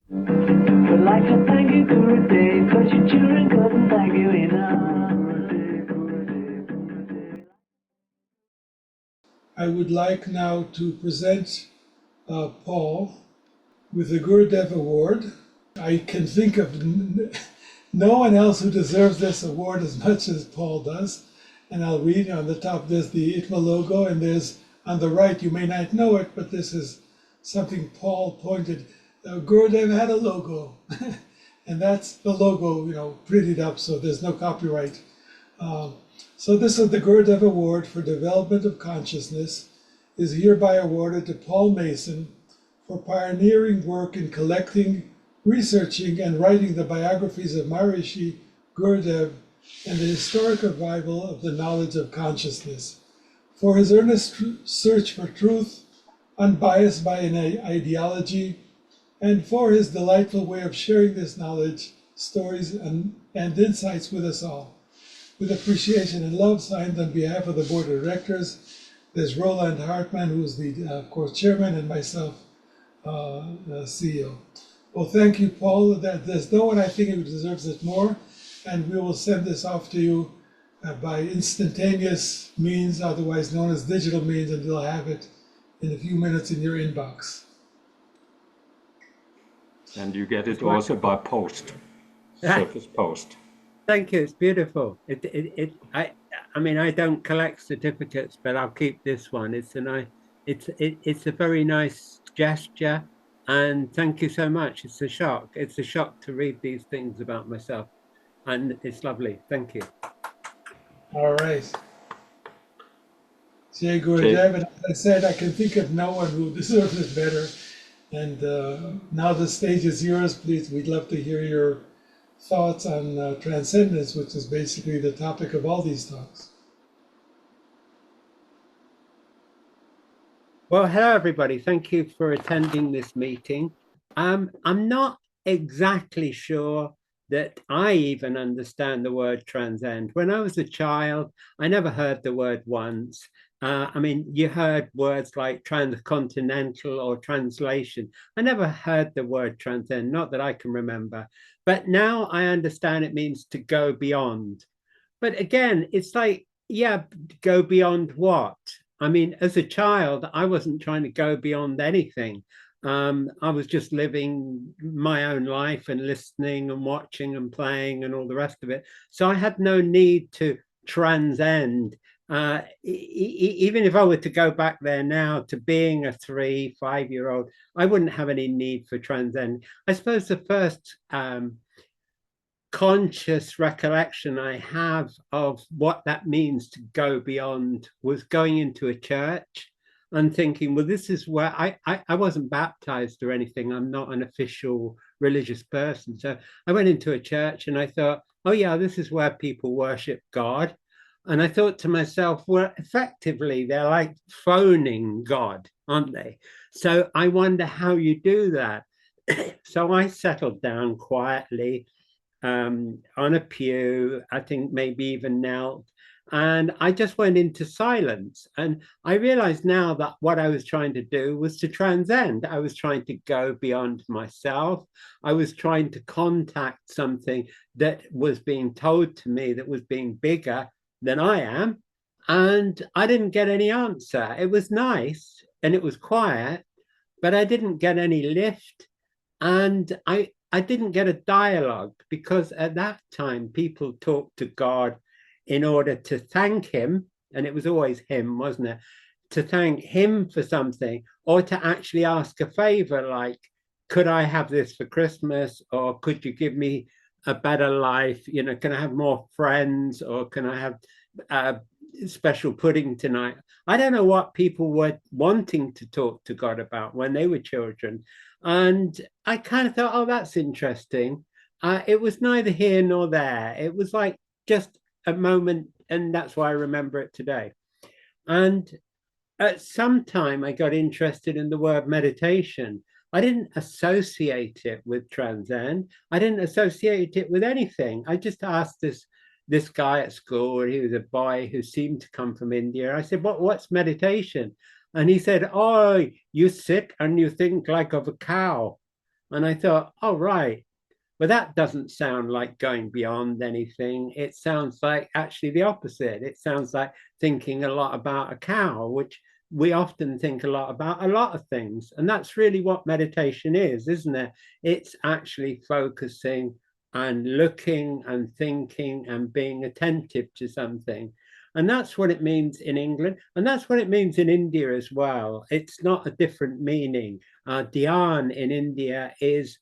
Would like to thank you, Gurudev, cause your children couldn't thank you enough. I would like now to present Paul with the Gurudev Award. I can think of no one else who deserves this award as much as Paul does. And I'll read on the top, there's the ITMA logo, and there's on the right, you may not know it, but this is something Paul pointed. Gurudev had a logo, and that's the logo, prettied up, so there's no copyright. So this is the Gurudev Award for Development of Consciousness, is hereby awarded to Paul Mason for pioneering work in collecting, researching, and writing the biographies of Maharishi Gurudev and the historic revival of the knowledge of consciousness, for his earnest search for truth, unbiased by an ideology, and for his delightful way of sharing this knowledge, stories, and insights with us all. With appreciation and love, signed on behalf of the Board of Directors, there's Roland Hartman, who's the, of course, chairman, and myself, CEO. Well, thank you, Paul. There's no one I think who deserves it more, and we will send this off to you by instantaneous means, otherwise known as digital means, and you'll have it in a few minutes in your inbox. And you get it also by post, surface post. Thank you. It's beautiful. I mean, I don't collect certificates, but I'll keep this one. It's a very nice gesture, and thank you so much. It's a shock. It's a shock to read these things about myself, and it's lovely. Thank you. All right. Jai Gurudev, and as I said, I can think of no one who deserves it better. And now the stage is yours. Please, we'd love to hear your thoughts on transcendence, which is basically the topic of all these talks. Well, hello, everybody. Thank you for attending this meeting. I'm not exactly sure that I even understand the word transcend. When I was a child, I never heard the word once. I mean, you heard words like transcontinental or translation. I never heard the word transcend, not that I can remember. But now I understand it means to go beyond. But again, it's like, yeah, go beyond what? I mean, as a child, I wasn't trying to go beyond anything. I was just living my own life and listening and watching and playing and all the rest of it. So I had no need to transcend. Even if I were to go back there now to being a 3-5-year-old, I wouldn't have any need for transcend. I suppose the first conscious recollection I have of what that means to go beyond was going into a church and thinking, well, this is where I wasn't baptized or anything. I'm not an official religious person. So I went into a church and I thought, oh yeah, this is where people worship God. And I thought to myself, well, effectively, they're like phoning God, aren't they? So I wonder how you do that. So I settled down quietly on a pew, I think maybe even knelt, and I just went into silence. And I realized now that what I was trying to do was to transcend. I was trying to go beyond myself. I was trying to contact something that was being told to me that was being bigger than I am. And I didn't get any answer. It was nice and it was quiet, but I didn't get any lift. And I didn't get a dialogue, because at that time people talked to God in order to thank him. And it was always him, wasn't it? To thank him for something, or to actually ask a favor, like, could I have this for Christmas? Or could you give me a better life? You know, can I have more friends? Or can I have special pudding tonight? I don't know what people were wanting to talk to God about when they were children. And I kind of thought, oh, that's interesting. It was neither here nor there. It was like just a moment, and that's why I remember it today. And at some time, I got interested in the word meditation. I didn't associate it with transcend. I didn't associate it with anything. I just asked this guy at school, he was a boy who seemed to come from India. I said, what's meditation? And he said, oh, you sit and you think like of a cow. And I thought, oh, right. But that doesn't sound like going beyond anything. It sounds like actually the opposite. It sounds like thinking a lot about a cow, which we often think a lot about a lot of things. And that's really what meditation is, isn't it? It's actually focusing and looking and thinking and being attentive to something. And that's what it means in England. And that's what it means in India as well. It's not a different meaning. Dhyan in India is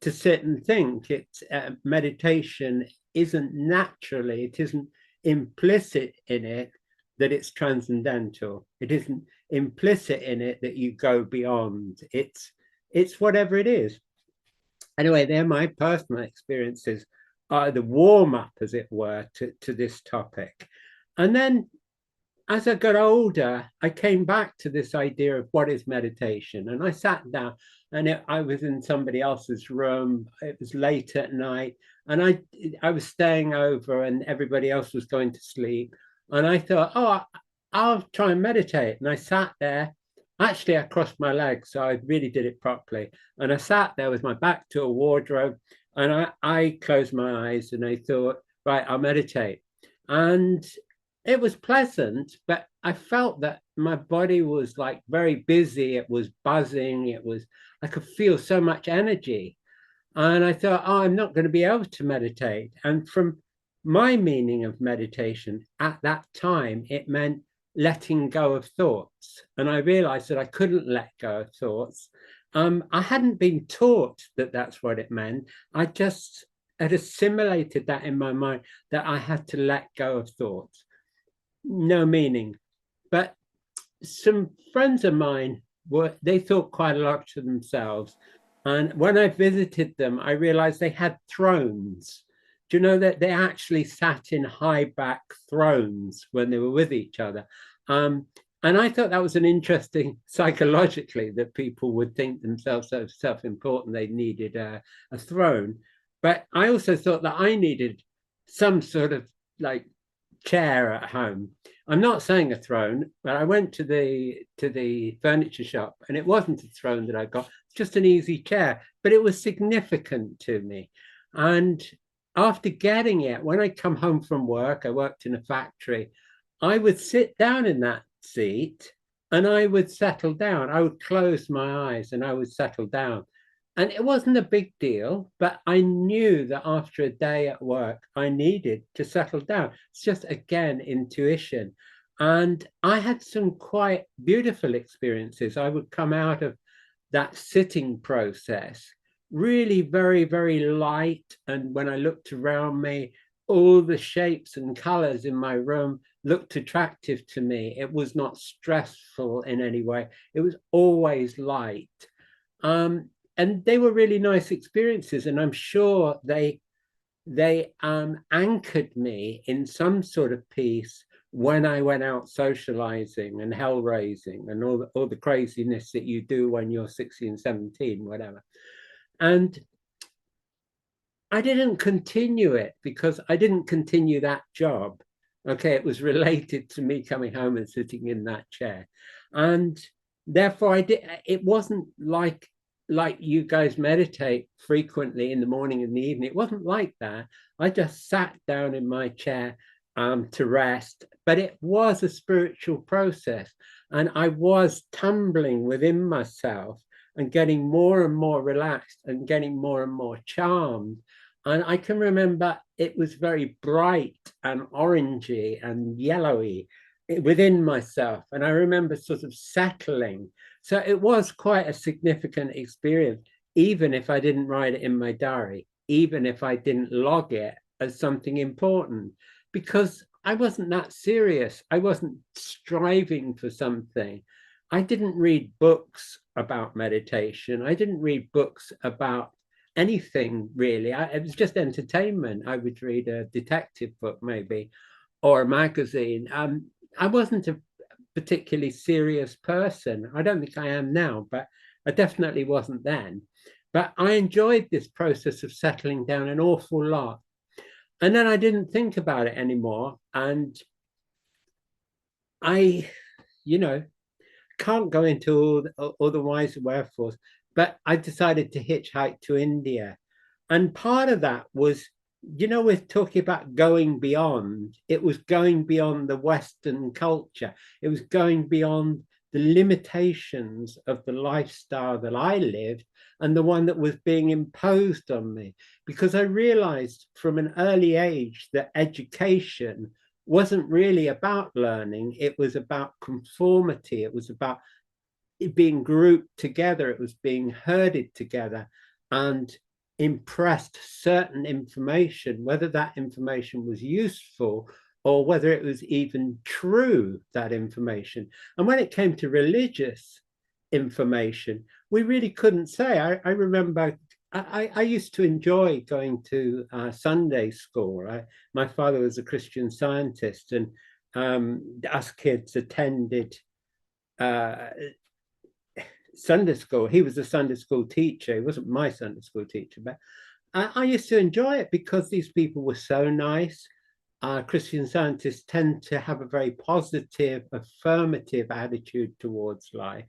to sit and think. It's meditation isn't naturally, it isn't implicit in it that it's transcendental. It isn't implicit in it that you go beyond. It's whatever it is. Anyway, they're my personal experiences, the warm up, as it were, to this topic. And then as I got older, I came back to this idea of what is meditation. And I sat down and I was in somebody else's room. It was late at night. And I was staying over and everybody else was going to sleep. And I thought, oh, I'll try and meditate. And I sat there. Actually, I crossed my legs, so I really did it properly. And I sat there with my back to a wardrobe and I closed my eyes and I thought, right, I'll meditate. And it was pleasant, but I felt that my body was like very busy. It was buzzing. I could feel so much energy. And I thought, oh, I'm not going to be able to meditate. And from my meaning of meditation at that time, it meant letting go of thoughts. And I realized that I couldn't let go of thoughts. I hadn't been taught that that's what it meant. I just had assimilated that in my mind that I had to let go of thoughts. No meaning. But some friends of mine they thought quite a lot to themselves. And when I visited them, I realized they had thrones. Do you know that they actually sat in high back thrones when they were with each other? And I thought that was an interesting psychologically that people would think themselves so self-important they needed a throne. But I also thought that I needed some sort of like chair at home. I'm not saying a throne, but I went to the furniture shop and it wasn't a throne that I got, just an easy chair, but it was significant to me. And after getting it, when I come home from work, I worked in a factory, I would sit down in that seat and I would settle down. I would close my eyes and I would settle down. And it wasn't a big deal, but I knew that after a day at work, I needed to settle down. It's just, again, intuition. And I had some quite beautiful experiences. I would come out of that sitting process really very, very light. And when I looked around me, all the shapes and colors in my room looked attractive to me. It was not stressful in any way. It was always light. And they were really nice experiences, and I'm sure they anchored me in some sort of peace when I went out socializing and hell raising and all the craziness that you do when you're 16, 17, whatever. And I didn't continue it because I didn't continue that job. Okay, it was related to me coming home and sitting in that chair. And therefore it wasn't like you guys meditate frequently in the morning and the evening. It wasn't like that. I just sat down in my chair to rest, but it was a spiritual process. And I was tumbling within myself and getting more and more relaxed and getting more and more charmed. And I can remember it was very bright and orangey and yellowy within myself. And I remember sort of settling. So it was quite a significant experience, even if I didn't write it in my diary, even if I didn't log it as something important, because I wasn't that serious. I wasn't striving for something. I didn't read books about meditation. I didn't read books about anything really. It was just entertainment. I would read a detective book maybe, or a magazine. I wasn't a particularly serious person. I don't think I am now, but I definitely wasn't then. But I enjoyed this process of settling down an awful lot. And then I didn't think about it anymore. And I, can't go into all the whys and wherefores, But I decided to hitchhike to India. And part of that was, we're talking about going beyond. It was going beyond the Western culture. It was going beyond the limitations of the lifestyle that I lived and the one that was being imposed on me. Because I realized from an early age that education wasn't really about learning. It was about conformity. It was about it being grouped together. It was being herded together and impressed certain information, whether that information was useful or whether it was even true, that information. And when it came to religious information, we really couldn't say. I remember I used to enjoy going to Sunday school. My father was a Christian Scientist, and us kids attended Sunday school. He was a Sunday school teacher. He wasn't my Sunday school teacher, but I used to enjoy it because these people were so nice. Christian Scientists tend to have a very positive, affirmative attitude towards life.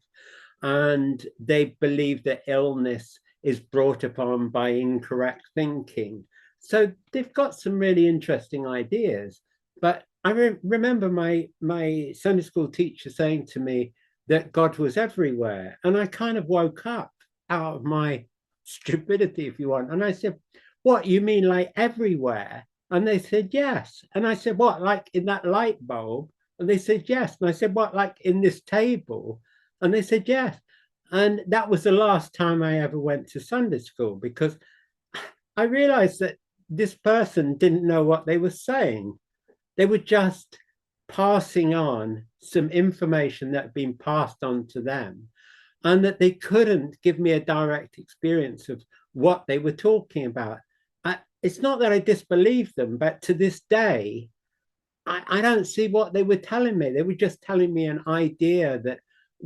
And they believe that illness is brought upon by incorrect thinking. So they've got some really interesting ideas. But I remember my Sunday school teacher saying to me that God was everywhere. And I kind of woke up out of my stupidity, if you want. And I said, what, you mean like everywhere? And they said, yes. And I said, what, like in that light bulb? And they said, yes. And I said, what, like in this table? And they said, yes. And that was the last time I ever went to Sunday school, because I realized that this person didn't know what they were saying. They were just passing on some information that had been passed on to them, and that they couldn't give me a direct experience of what they were talking about. It's not that I disbelieve them, but to this day, I don't see what they were telling me. They were just telling me an idea that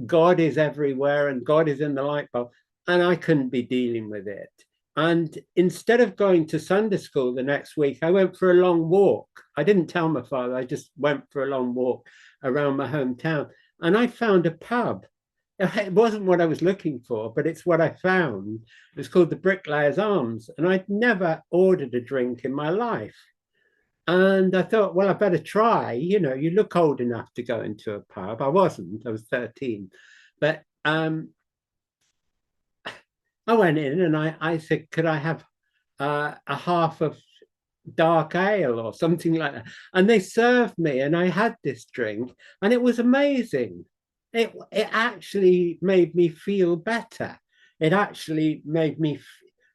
God is everywhere and God is in the light bulb, and I couldn't be dealing with it. And instead of going to Sunday school the next week, I went for a long walk. I didn't tell my father, I just went for a long walk around my hometown. And I found a pub. It wasn't what I was looking for, but it's what I found. It was called the Bricklayer's Arms. And I'd never ordered a drink in my life. And I thought, well, I better try. You look old enough to go into a pub. I wasn't, I was 13. But I went in and I said, could I have a half of dark ale or something like that? And they served me, and I had this drink, and it was amazing. It actually made me feel better. It actually made me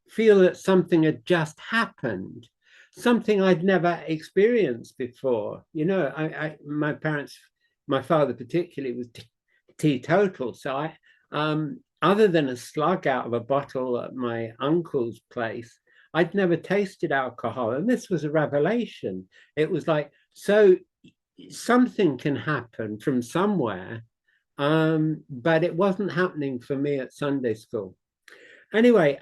feel that something had just happened, something I'd never experienced before. My parents, my father particularly, was teetotal. So other than a slug out of a bottle at my uncle's place, I'd never tasted alcohol. And this was a revelation. It was like, so something can happen from somewhere, but it wasn't happening for me at Sunday school. Anyway,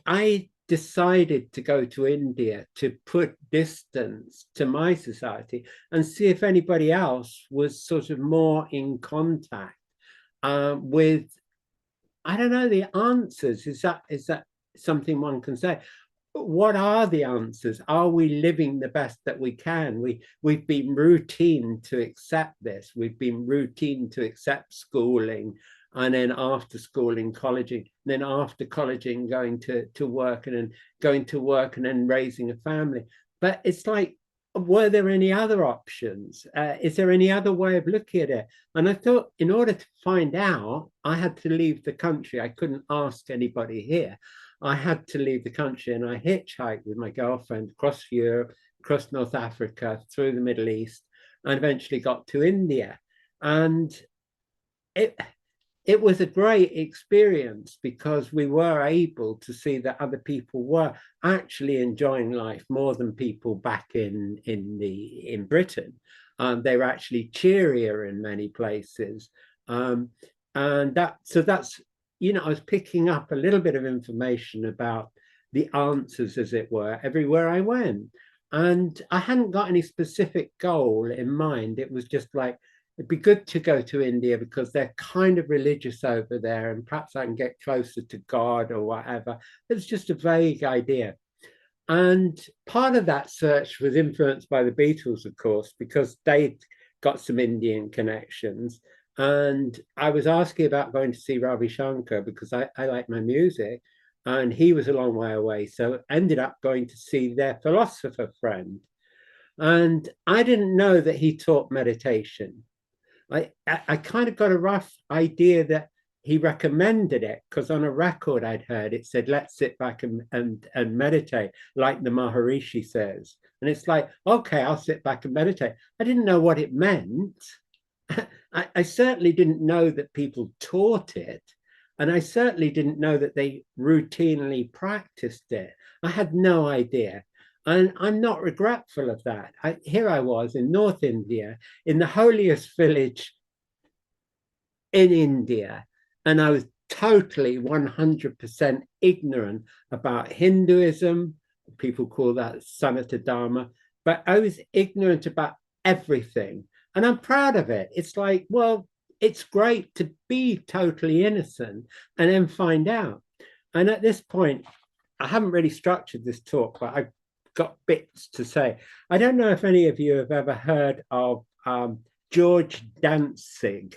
I decided to go to India to put distance to my society and see if anybody else was sort of more in contact with, I don't know, the answers. Is that something one can say? What are the answers? Are we living the best that we can? We've been routine to accept this. We've been routine to accept schooling, and then after schooling, colleging, and then after colleging, going to work, and then going to work, and then raising a family. But it's like, were there any other options? Is there any other way of looking at it? And I thought, in order to find out, I had to leave the country. I couldn't ask anybody here. I had to leave the country, and I hitchhiked with my girlfriend across Europe, across North Africa, through the Middle East, and eventually got to India. And it was a great experience, because we were able to see that other people were actually enjoying life more than people back in Britain. They were actually cheerier in many places. And that's, I was picking up a little bit of information about the answers, as it were, everywhere I went. And I hadn't got any specific goal in mind. It was just like, it'd be good to go to India because they're kind of religious over there, and perhaps I can get closer to God or whatever. It's just a vague idea. And part of that search was influenced by the Beatles, of course, because they got some Indian connections. And I was asking about going to see Ravi Shankar because I like my music, and he was a long way away. So I ended up going to see their philosopher friend. And I didn't know that he taught meditation. I kind of got a rough idea that he recommended it because on a record I'd heard it said, let's sit back and meditate, like the Maharishi says. And it's like, okay, I'll sit back and meditate. I didn't know what it meant. I certainly didn't know that people taught it. And I certainly didn't know that they routinely practiced it. I had no idea. And I'm not regretful of that. Here I was in North India, in the holiest village in India, and I was totally 100% ignorant about Hinduism. People call that Sanatana Dharma, but I was ignorant about everything. And I'm proud of it. It's like, well, it's great to be totally innocent and then find out. And at this point, I haven't really structured this talk, but I've got bits to say. I don't know if any of you have ever heard of George Dantzig.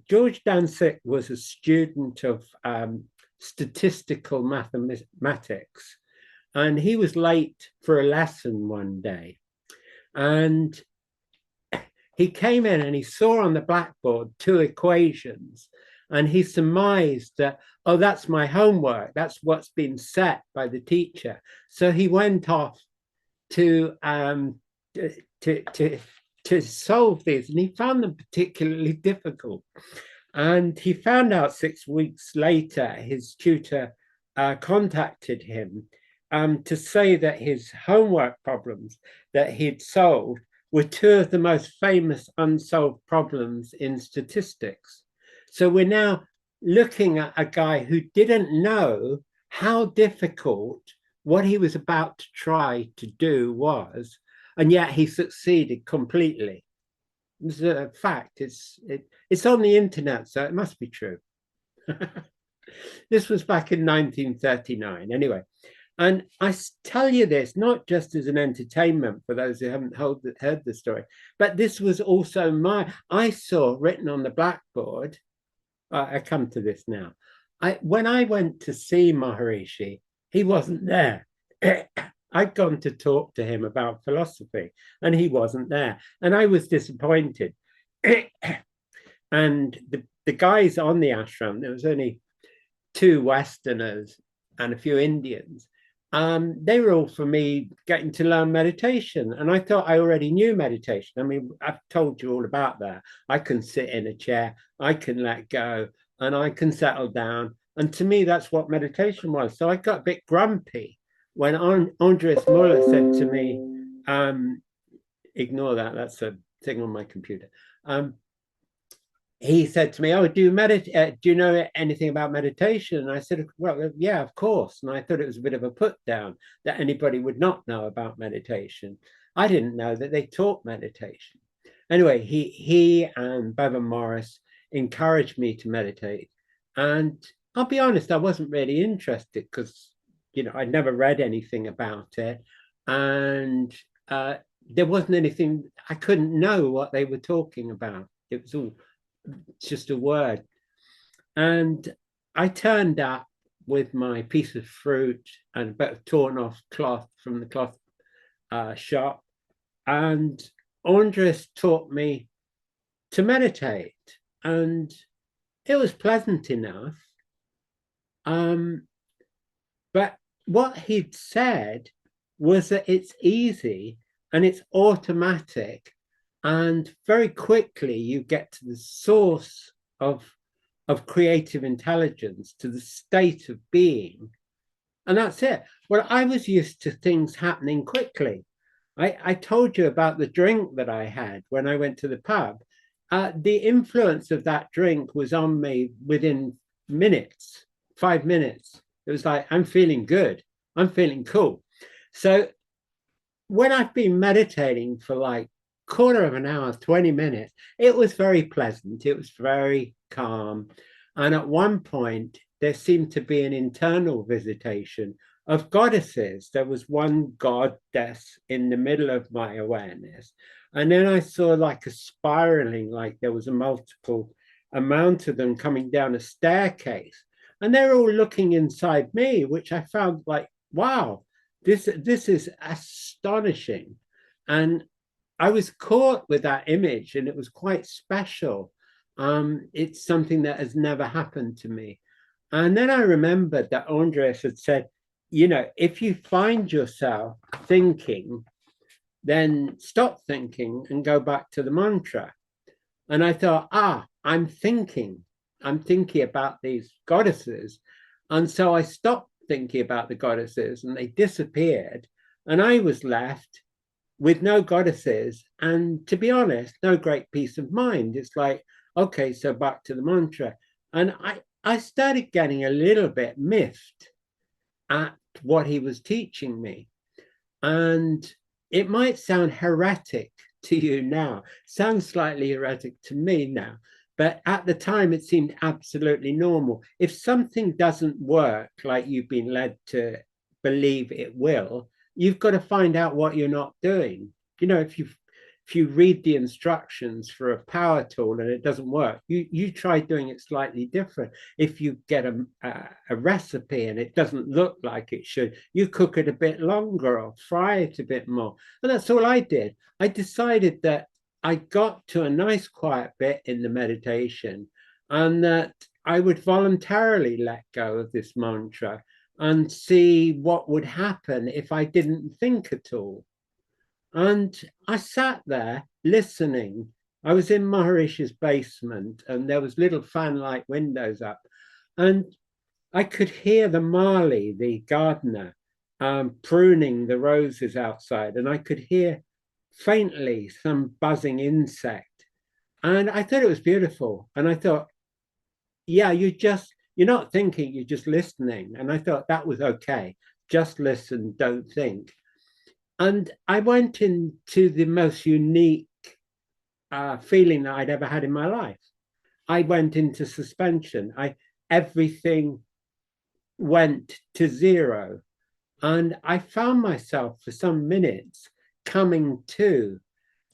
George Dantzig was a student of statistical mathematics, and he was late for a lesson one day. And he came in and he saw on the blackboard two equations, and he surmised that, oh, that's my homework. That's what's been set by the teacher. So he went off to solve these, and he found them particularly difficult. And he found out 6 weeks later, his tutor contacted him to say that his homework problems that he'd solved were two of the most famous unsolved problems in statistics. So we're now looking at a guy who didn't know how difficult what he was about to try to do was, and yet he succeeded completely. It's a fact. It's on the internet, so it must be true. This was back in 1939. Anyway, and I tell you this not just as an entertainment for those who haven't heard the story, but this was also I saw written on the blackboard. I come to this now. When I went to see Maharishi, he wasn't there. I'd gone to talk to him about philosophy, and he wasn't there. And I was disappointed. And the guys on the ashram, there was only 2 Westerners and a few Indians. They were all for me getting to learn meditation. And I thought I already knew meditation. I mean, I've told you all about that. I can sit in a chair, I can let go, and I can settle down. And to me, that's what meditation was. So I got a bit grumpy when Andres Muller said to me, ignore that, that's a thing on my computer. He said to me, oh, do you know anything about meditation? And I said, well, yeah, of course. And I thought it was a bit of a put down that anybody would not know about meditation. I didn't know that they taught meditation. Anyway, he and Bevan Morris encouraged me to meditate. And I'll be honest, I wasn't really interested because, you know, I'd never read anything about it. And there wasn't anything, I couldn't know what they were talking about. It was all just a word. And I turned up with my piece of fruit and a bit of torn off cloth from the cloth shop. And Andres taught me to meditate. And it was pleasant enough. But what he'd said was that it's easy and it's automatic, and very quickly you get to the source of creative intelligence, to the state of being, and that's it. Well, I was used to things happening quickly. I told you about the drink that I had when I went to the pub. The influence of that drink was on me within minutes, 5 minutes. It was like, I'm feeling good. I'm feeling cool. So when I've been meditating for like quarter of an hour, 20 minutes. It was very pleasant. It was very calm. And at one point, there seemed to be an internal visitation of goddesses. There was one goddess in the middle of my awareness. And then I saw like a spiraling, like there was a multiple amount of them coming down a staircase. And they're all looking inside me, which I found like, wow, this is astonishing. And I was caught with that image, and it was quite special. It's something that has never happened to me. And then I remembered that Andres had said, you know, if you find yourself thinking, then stop thinking and go back to the mantra. And I thought, I'm thinking about these goddesses. And so I stopped thinking about the goddesses and they disappeared. And I was left with no goddesses. And to be honest, no great peace of mind. It's like, okay, so back to the mantra. And I started getting a little bit miffed at what he was teaching me. And it might sound heretic to you now, sounds slightly heretic to me now, but at the time it seemed absolutely normal. If something doesn't work like you've been led to believe it will, you've got to find out what you're not doing. You know, if you read the instructions for a power tool and it doesn't work, you try doing it slightly different. If you get a recipe and it doesn't look like it should, you cook it a bit longer or fry it a bit more. And that's all I did. I decided that I got to a nice quiet bit in the meditation and that I would voluntarily let go of this mantra and see what would happen if I didn't think at all. And I sat there listening. I was in Maharishi's basement and there was little fan-like windows up. And I could hear the Mali, the gardener, pruning the roses outside. And I could hear faintly some buzzing insect. And I thought it was beautiful. And I thought, yeah, you're not thinking, you're just listening. And I thought that was okay. Just listen, don't think. And I went into the most unique feeling that I'd ever had in my life. I went into suspension. Everything went to zero. And I found myself for some minutes coming to,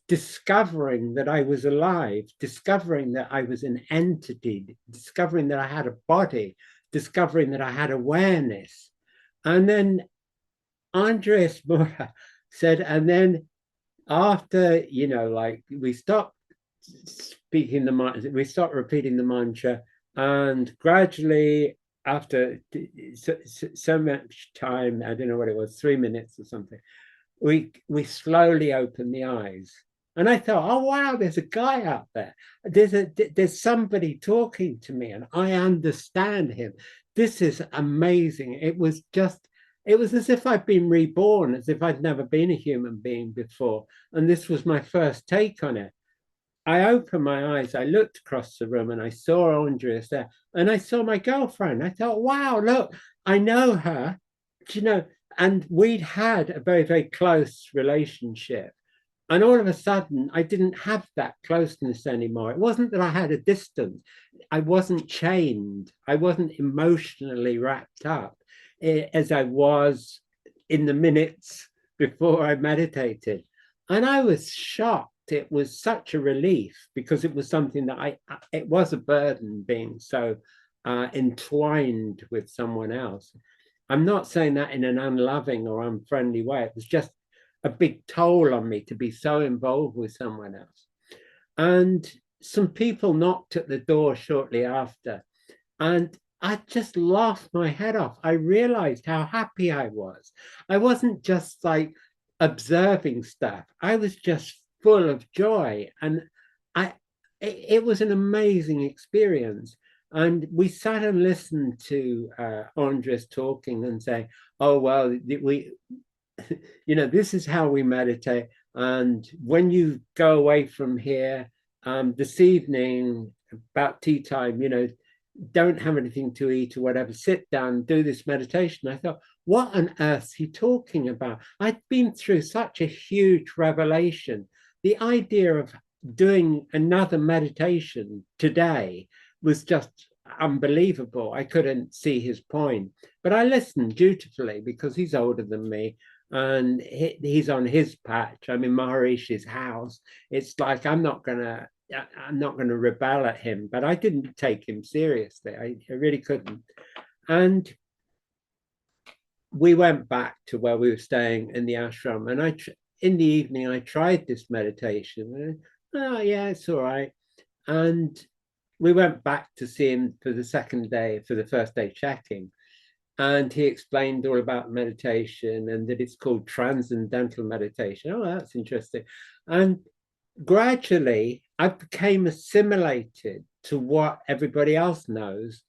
discovering that I was alive, discovering that I was an entity, discovering that I had a body, discovering that I had awareness. And then Andres Mora said, and then after, you know, like we stopped speaking the mantra, we stopped repeating the mantra, and gradually after so much time, I don't know what it was, 3 minutes or something, we slowly opened the eyes. And I thought, oh wow, there's a guy out there. There's somebody talking to me, and I understand him. This is amazing. It was as if I'd been reborn, as if I'd never been a human being before. And this was my first take on it. I opened my eyes, I looked across the room and I saw Andreas there and I saw my girlfriend. I thought, wow, look, I know her, you know, and we'd had a very, very close relationship. And all of a sudden, I didn't have that closeness anymore. It wasn't that I had a distance. I wasn't chained. I wasn't emotionally wrapped up as I was in the minutes before I meditated. And I was shocked. It was such a relief because it was something that it was a burden being so entwined with someone else. I'm not saying that in an unloving or unfriendly way. It was just a big toll on me to be so involved with someone else. And some people knocked at the door shortly after, and I just laughed my head off. I realized how happy I was. I wasn't just like observing stuff. I was just full of joy. And it was an amazing experience. And we sat and listened to Andres talking and saying, oh, well, you know, this is how we meditate. And when you go away from here this evening, about tea time, you know, don't have anything to eat or whatever, sit down, do this meditation. I thought, what on earth is he talking about? I'd been through such a huge revelation. the idea of doing another meditation today was just unbelievable. I couldn't see his point, but I listened dutifully because he's older than me and he's on his patch. I'm in Maharishi's house. It's like I'm not gonna rebel at him, but I didn't take him seriously. I really couldn't. And we went back to where we were staying in the ashram, and in the evening I tried this meditation. And, oh yeah, it's all right. And we went back to see him for the second day, for the first day checking. And he explained all about meditation and that it's called transcendental meditation. Oh, that's interesting. And gradually, I became assimilated to what everybody else knows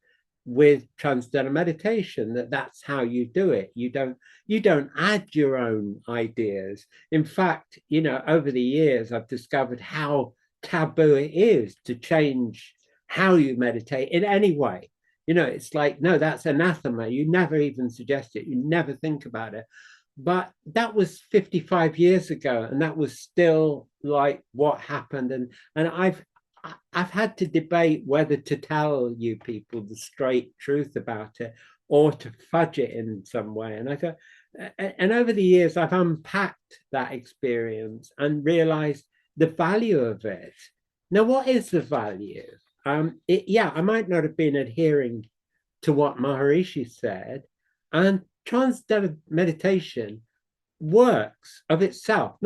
with transcendental meditation, that's how you do it. You don't add your own ideas. In fact, over the years, I've discovered how taboo it is to change how you meditate in any way. It's like, no, that's anathema. You never even suggest it. You never think about it. But that was 55 years ago, and that was still like what happened. And I've had to debate whether to tell you people the straight truth about it or to fudge it in some way. And I thought, and over the years, I've unpacked that experience and realized the value of it. Now, what is the value? I might not have been adhering to what Maharishi said, and transcendental meditation works of itself.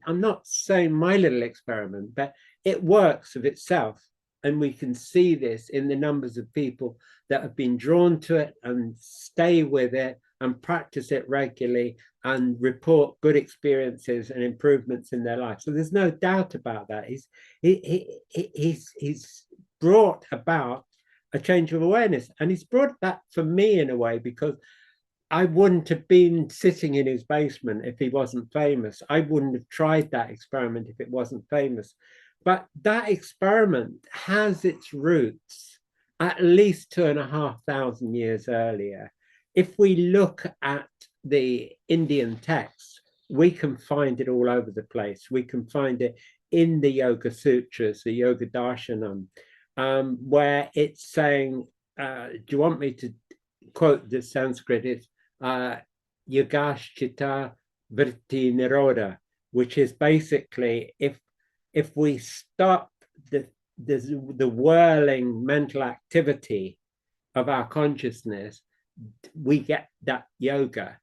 I'm not saying my little experiment, but it works of itself. And we can see this in the numbers of people that have been drawn to it and stay with it and practice it regularly and report good experiences and improvements in their life. So there's no doubt about that. He's brought about a change of awareness, and he's brought that for me in a way because I wouldn't have been sitting in his basement if he wasn't famous. I wouldn't have tried that experiment if it wasn't famous. But that experiment has its roots at least 2,500 years earlier. If we look at the Indian texts, we can find it all over the place. We can find it in the Yoga Sutras, the Yoga Darshanam, where it's saying, do you want me to quote the Sanskrit? It's Yogashchita Vritti Nirodha, which is basically if we stop the whirling mental activity of our consciousness, we get that yoga.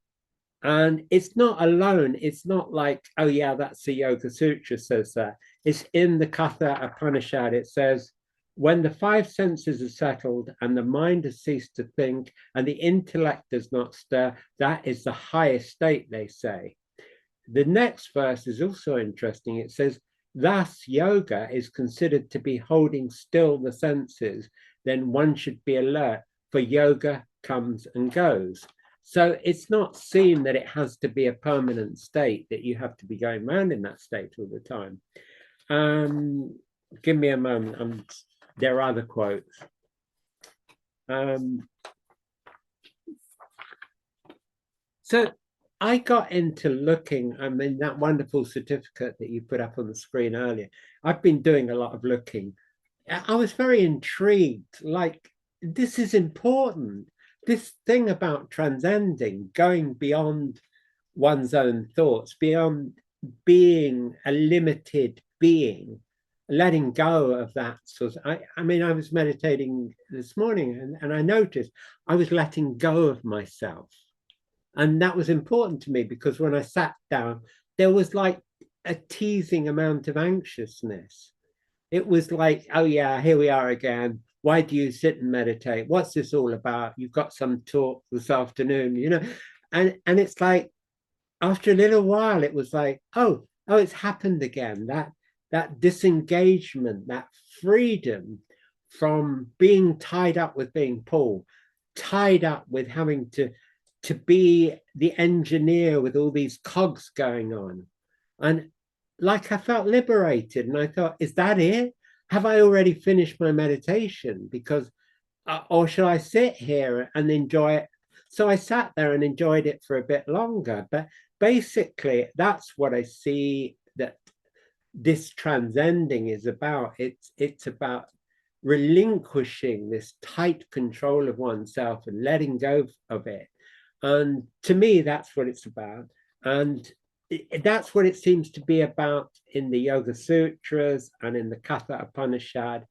And it's not alone. It's not like, oh yeah, that's the Yoga Sutra says that. It's in the Katha Upanishad. It says, when the five senses are settled and the mind has ceased to think and the intellect does not stir, that is the highest state, they say. The next verse is also interesting. It says, thus yoga is considered to be holding still the senses, then one should be alert, for yoga comes and goes. So it's not seen that it has to be a permanent state, that you have to be going around in that state all the time. Give me a moment. There are other quotes. So I got into looking, that wonderful certificate that you put up on the screen earlier. I've been doing a lot of looking. I was very intrigued, like, this is important. This thing about transcending, going beyond one's own thoughts, beyond being a limited being, letting go of that sort of, I was meditating this morning and I noticed I was letting go of myself. And that was important to me because when I sat down, there was like a teasing amount of anxiousness. It was like, oh yeah, here we are again. Why do you sit and meditate? What's this all about? You've got some talk this afternoon, and it's like, after a little while, it was like, oh, it's happened again. That disengagement, that freedom from being tied up with being Paul, tied up with having to be the engineer with all these cogs going on. And like I felt liberated and I thought, is that it? Have I already finished my meditation? Because, or should I sit here and enjoy it? So I sat there and enjoyed it for a bit longer. But basically, that's what I see, that this transcending is about. It's about relinquishing this tight control of oneself and letting go of it. And to me, that's what it's about. And that's what it seems to be about in the Yoga Sutras and in the Katha Upanishad.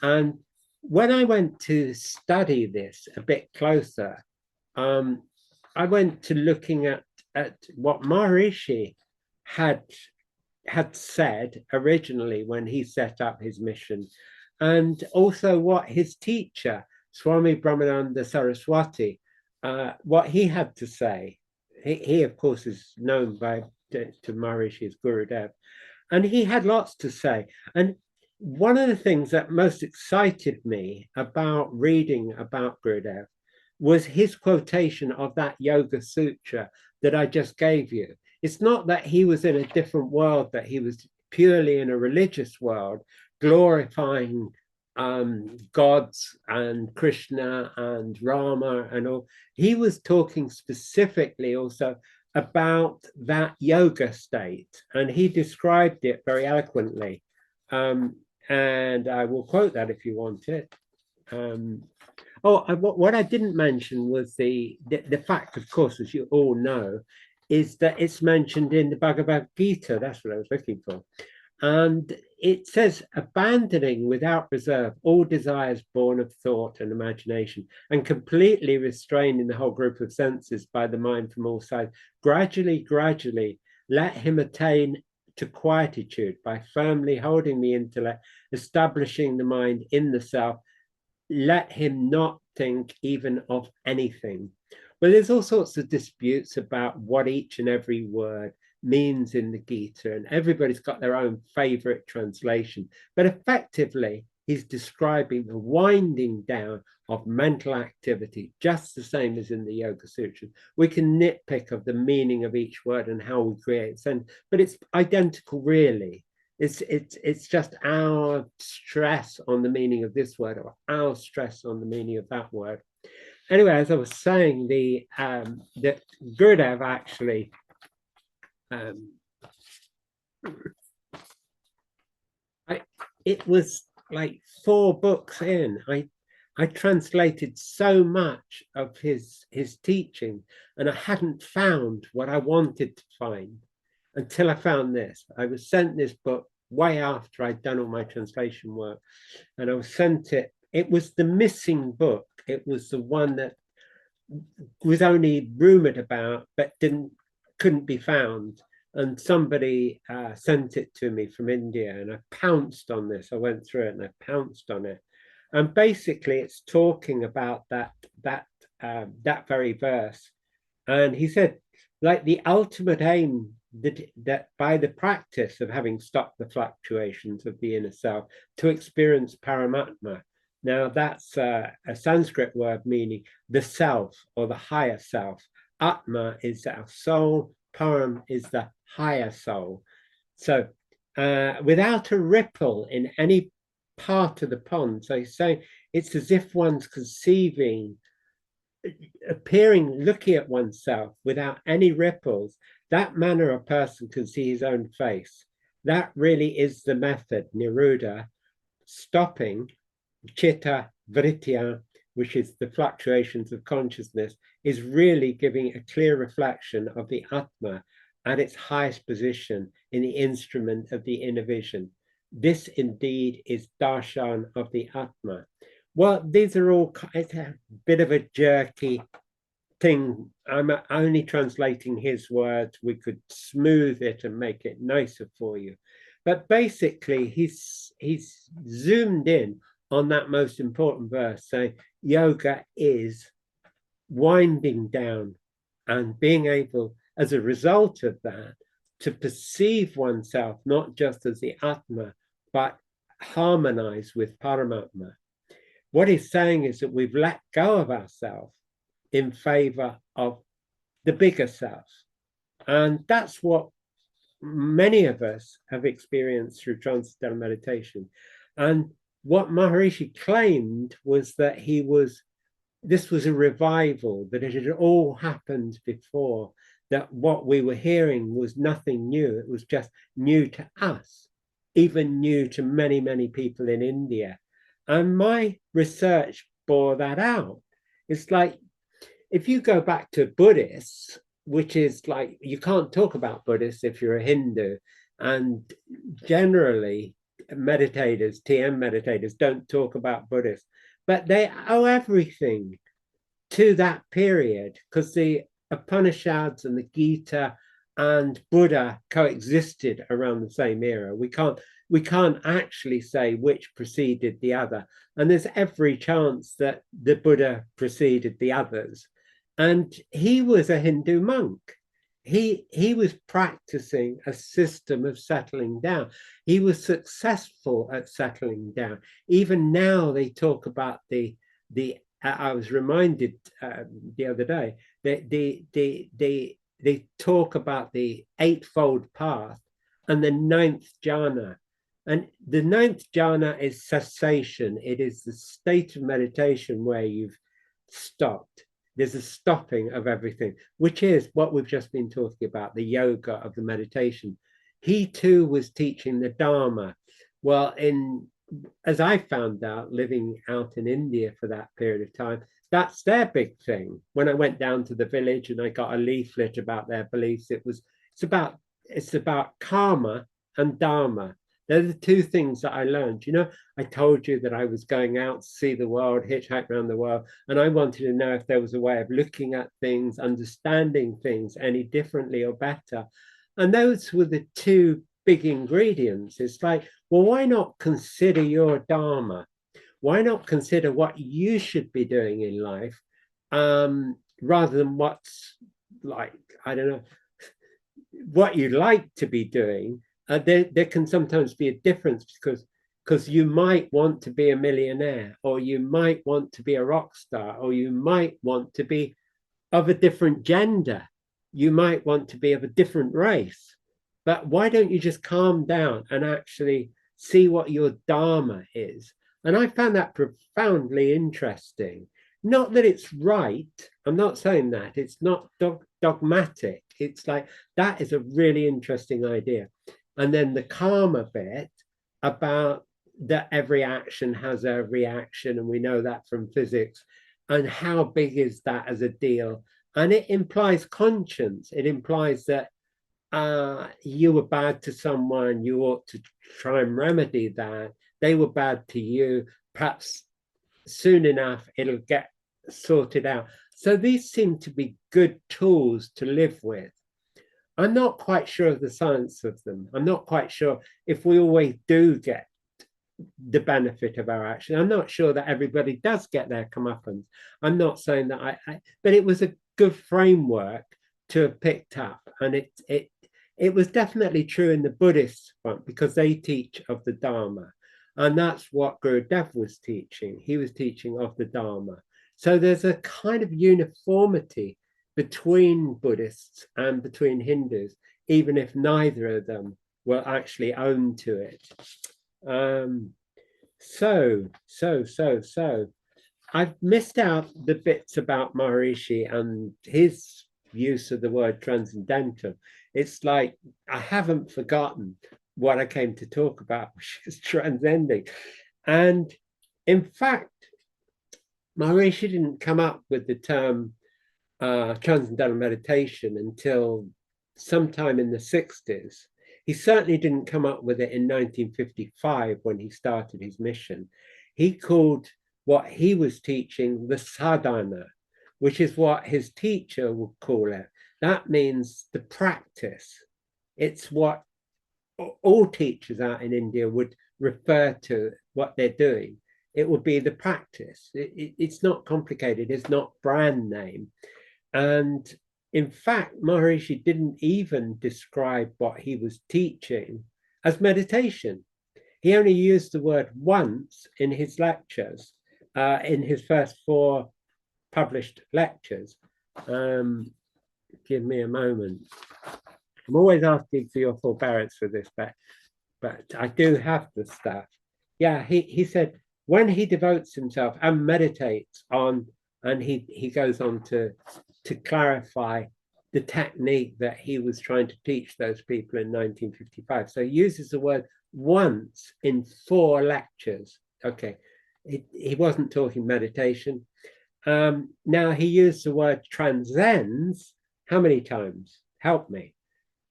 And when I went to study this a bit closer, I went to looking at what Maharishi had said originally when he set up his mission, and also what his teacher, Swami Brahmananda Saraswati, what he had to say. He of course, is known to Maharishi as Gurudev, and he had lots to say. And one of the things that most excited me about reading about Gurudev was his quotation of that Yoga Sutra that I just gave you. It's not that he was in a different world, that he was purely in a religious world, glorifying gods and Krishna and Rama and all. He was talking specifically also about that yoga state, and he described it very eloquently. And I will quote that if you want it. What I didn't mention was the fact, of course, as you all know, is that it's mentioned in the Bhagavad Gita. That's what I was looking for. And it says, abandoning without reserve all desires born of thought and imagination, and completely restraining the whole group of senses by the mind from all sides, gradually, let him attain to quietude by firmly holding the intellect, establishing the mind in the self. Let him not think even of anything. Well, there's all sorts of disputes about what each and every word means in the Gita, and everybody's got their own favorite translation. But effectively, he's describing the winding down of mental activity, just the same as in the Yoga Sutras. We can nitpick of the meaning of each word and how we create sense, but it's identical, really. It's just our stress on the meaning of this word, or our stress on the meaning of that word. Anyway, as I was saying, the Gurudev actually it was like 4 books in. I translated so much of his teaching, and I hadn't found what I wanted to find until I found this. I was sent this book way after I'd done all my translation work, and I was sent it. It was the missing book. It was the one that was only rumored about but couldn't be found. And somebody sent it to me from India, and I pounced on this. I went through it and I pounced on it. And basically, it's talking about that very verse. And he said, like, the ultimate aim that by the practice of having stopped the fluctuations of the inner self, to experience Paramatma. Now, that's a Sanskrit word meaning the self or the higher self. Atma is our soul. Param is the higher soul. So without a ripple in any part of the pond. So he's saying it's as if one's conceiving, appearing, looking at oneself without any ripples. That manner a person can see his own face. That really is the method, Niruddha, stopping chitta vritya, which is the fluctuations of consciousness, is really giving a clear reflection of the Atma at its highest position in the instrument of the inner vision. This indeed is darshan of the Atma. Well, these are all, it's a bit of a jerky thing. I'm only translating his words. We could smooth it and make it nicer for you. But basically, he's zoomed in on that most important verse, saying yoga is winding down and being able, as a result of that, to perceive oneself not just as the Atma, but harmonize with Paramatma. What he's saying is that we've let go of ourselves in favor of the bigger self. And that's what many of us have experienced through transcendental meditation. And what Maharishi claimed was that this was a revival, that it had all happened before, that what we were hearing was nothing new. It was just new to us. even new to many, many people in India. And my research bore that out. It's like, if you go back to Buddhists, which is like, you can't talk about Buddhists if you're a Hindu. And generally, meditators, TM meditators, don't talk about Buddhists, but they owe everything to that period because the Upanishads and the Gita and Buddha coexisted around the same era. We can't actually say which preceded the other. And there's every chance that the Buddha preceded the others. And he was a Hindu monk. He was practicing a system of settling down. He was successful at settling down. Even now they talk about the I was reminded the other day that they talk about the eightfold path and the ninth jhana. And the ninth jhana is cessation. It is the state of meditation where you've stopped. There's a stopping of everything, which is what we've just been talking about, the yoga of the meditation. He too was teaching the Dharma. Well, as I found out, living out in India for that period of time, that's their big thing. When I went down to the village and I got a leaflet about their beliefs, it's about karma and dharma. They're the two things that I learned. I told you that I was going out to see the world, hitchhike around the world, and I wanted to know if there was a way of looking at things, understanding things any differently or better. And those were the two big ingredients. It's like, well, why not consider your dharma? Why not consider what you should be doing in life rather than what's like, I don't know, what you like to be doing? There can sometimes be a difference because you might want to be a millionaire, or you might want to be a rock star, or you might want to be of a different gender. You might want to be of a different race. But why don't you just calm down and actually see what your dharma is? And I found that profoundly interesting. Not that it's right. I'm not saying that. It's not dogmatic. It's like, that is a really interesting idea. And then the karma bit about that every action has a reaction, and we know that from physics. And how big is that as a deal? And it implies conscience. It implies that you were bad to someone, you ought to try and remedy that. They were bad to you. Perhaps soon enough it'll get sorted out. So these seem to be good tools to live with. I'm not quite sure of the science of them. I'm not quite sure if we always do get the benefit of our action. I'm not sure that everybody does get their comeuppance. I'm not saying that but it was a good framework to have picked up. And it was definitely true in the Buddhist front because they teach of the Dharma. And that's what Gurudev was teaching. He was teaching of the Dharma. So there's a kind of uniformity between Buddhists and between Hindus, even if neither of them were actually owned to it. So I've missed out the bits about Maharishi and his use of the word transcendental. It's like, I haven't forgotten what I came to talk about, which is transcending. And in fact, Maharishi didn't come up with the term transcendental meditation until sometime in the 60s. He certainly didn't come up with it in 1955 when he started his mission. He called what he was teaching the sadhana, which is what his teacher would call it. That means the practice. It's what all teachers out in India would refer to what they're doing. It would be the practice. It's not complicated. It's not brand name. And in fact, Maharishi didn't even describe what he was teaching as meditation. He only used the word once in his lectures, in his first 4 published lectures. Give me a moment. I'm always asking for your forbearance for this, but I do have the stuff. Yeah, he said when he devotes himself and meditates on, and he goes on to clarify the technique that he was trying to teach those people in 1955. So he uses the word once in 4 lectures. Okay, he wasn't talking meditation. Now he used the word transcends. How many times? Help me.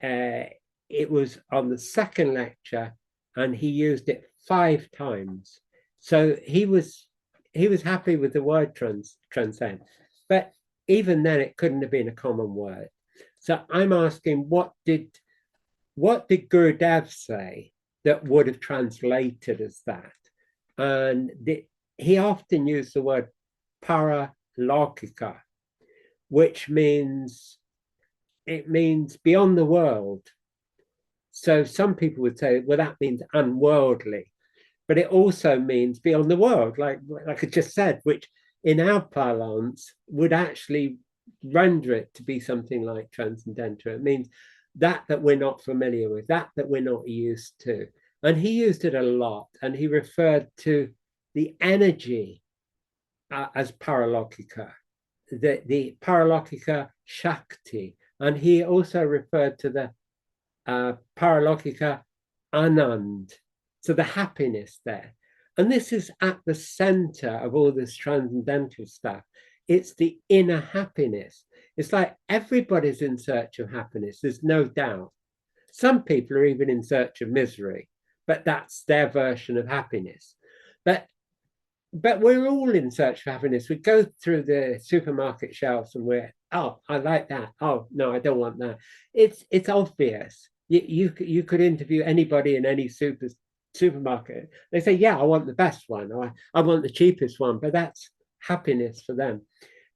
It was on the 2nd lecture, and he used it 5 times. So he was happy with the word transcend, but even then it couldn't have been a common word. So I'm asking, what did Gurudev say that would have translated as that? And he often used the word paralokika, which means beyond the world. So some people would say, well, that means unworldly, but it also means beyond the world, like I just said, which in our parlance would actually render it to be something like transcendental. It means that we're not familiar with, that we're not used to. And he used it a lot, and he referred to the energy as paralokika, the paralokika shakti. And he also referred to the paralokika anand, so the happiness there. And this is at the center of all this transcendental stuff. It's the inner happiness. It's like everybody's in search of happiness, there's no doubt. Some people are even in search of misery, but that's their version of happiness. But we're all in search for happiness. We go through the supermarket shelves and we're, oh, I like that. Oh, no, I don't want that. It's obvious. You could interview anybody in any supermarket. They say, yeah, I want the best one, or I want the cheapest one, but that's happiness for them.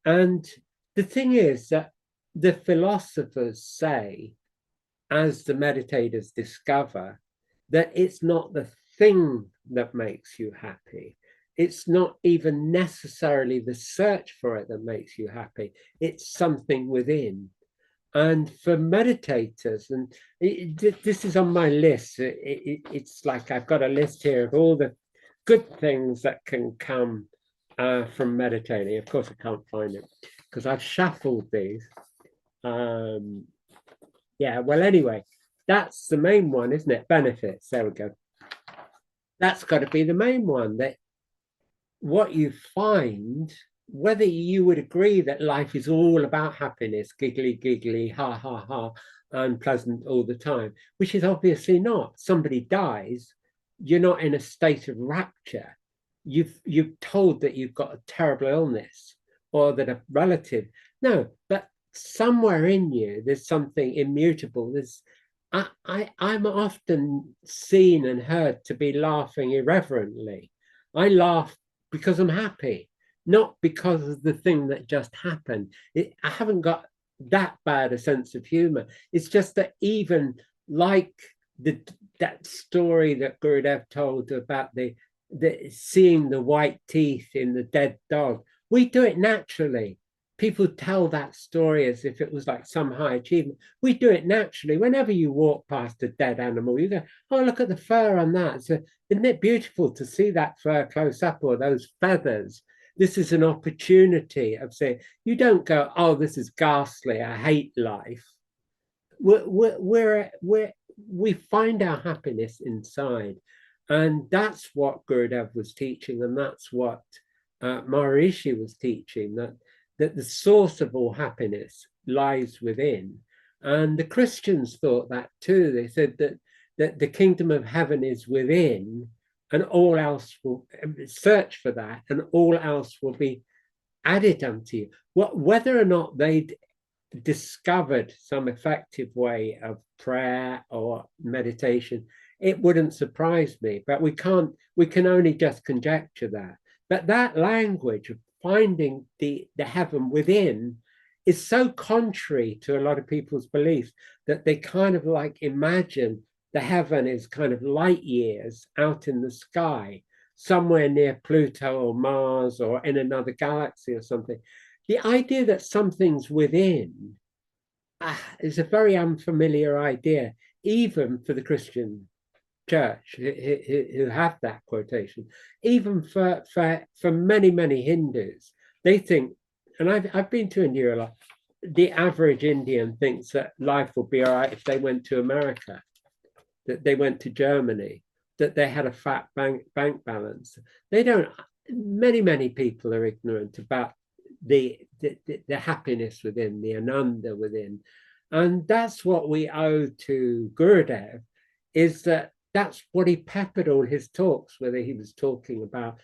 And the thing is that the philosophers say, as the meditators discover, that it's not the thing that makes you happy. It's not even necessarily the search for it that makes you happy. It's something within. And for meditators, and this is on my list, it's like I've got a list here of all the good things that can come from meditating. Of course, I can't find it because I've shuffled these. Yeah, well, anyway, that's the main one, isn't it? Benefits. There we go. That's got to be the main one, that what you find, whether you would agree that life is all about happiness, giggly, ha, ha, ha, and pleasant all the time, which is obviously not. Somebody dies, you're not in a state of rapture. You've told that you've got a terrible illness or that a relative, no, but somewhere in you, there's something immutable. I'm often seen and heard to be laughing irreverently. I laugh because I'm happy, not because of the thing that just happened. I haven't got that bad a sense of humor. It's just that even like that story that Gurudev told about the seeing the white teeth in the dead dog, we do it naturally. People tell that story as if it was like some high achievement. We do it naturally. Whenever you walk past a dead animal, you go, oh, look at the fur on that. So, isn't it beautiful to see that fur close up, or those feathers? This is an opportunity of saying, you don't go, oh, this is ghastly, I hate life. We find our happiness inside. And that's what Gurudev was teaching. And that's what Maharishi was teaching, that the source of all happiness lies within. And the Christians thought that too. They said that the kingdom of heaven is within, and all else will search for that, and all else will be added unto you. Whether or not they'd discovered some effective way of prayer or meditation, it wouldn't surprise me, but we can only just conjecture that. But that language of finding the heaven within is so contrary to a lot of people's beliefs that they kind of like imagine the heaven is kind of light years out in the sky, somewhere near Pluto or Mars or in another galaxy or something. The idea that something's within is a very unfamiliar idea, even for the Christian church who have that quotation. Even for many Hindus, they think, and I've been to India a lot, the average Indian thinks that life would be all right if they went to America, that they went to Germany, that they had a fat bank balance. They don't. Many people are ignorant about the happiness within, the ananda within, and that's what we owe to Gurudev. Is that's what he peppered all his talks, whether he was talking about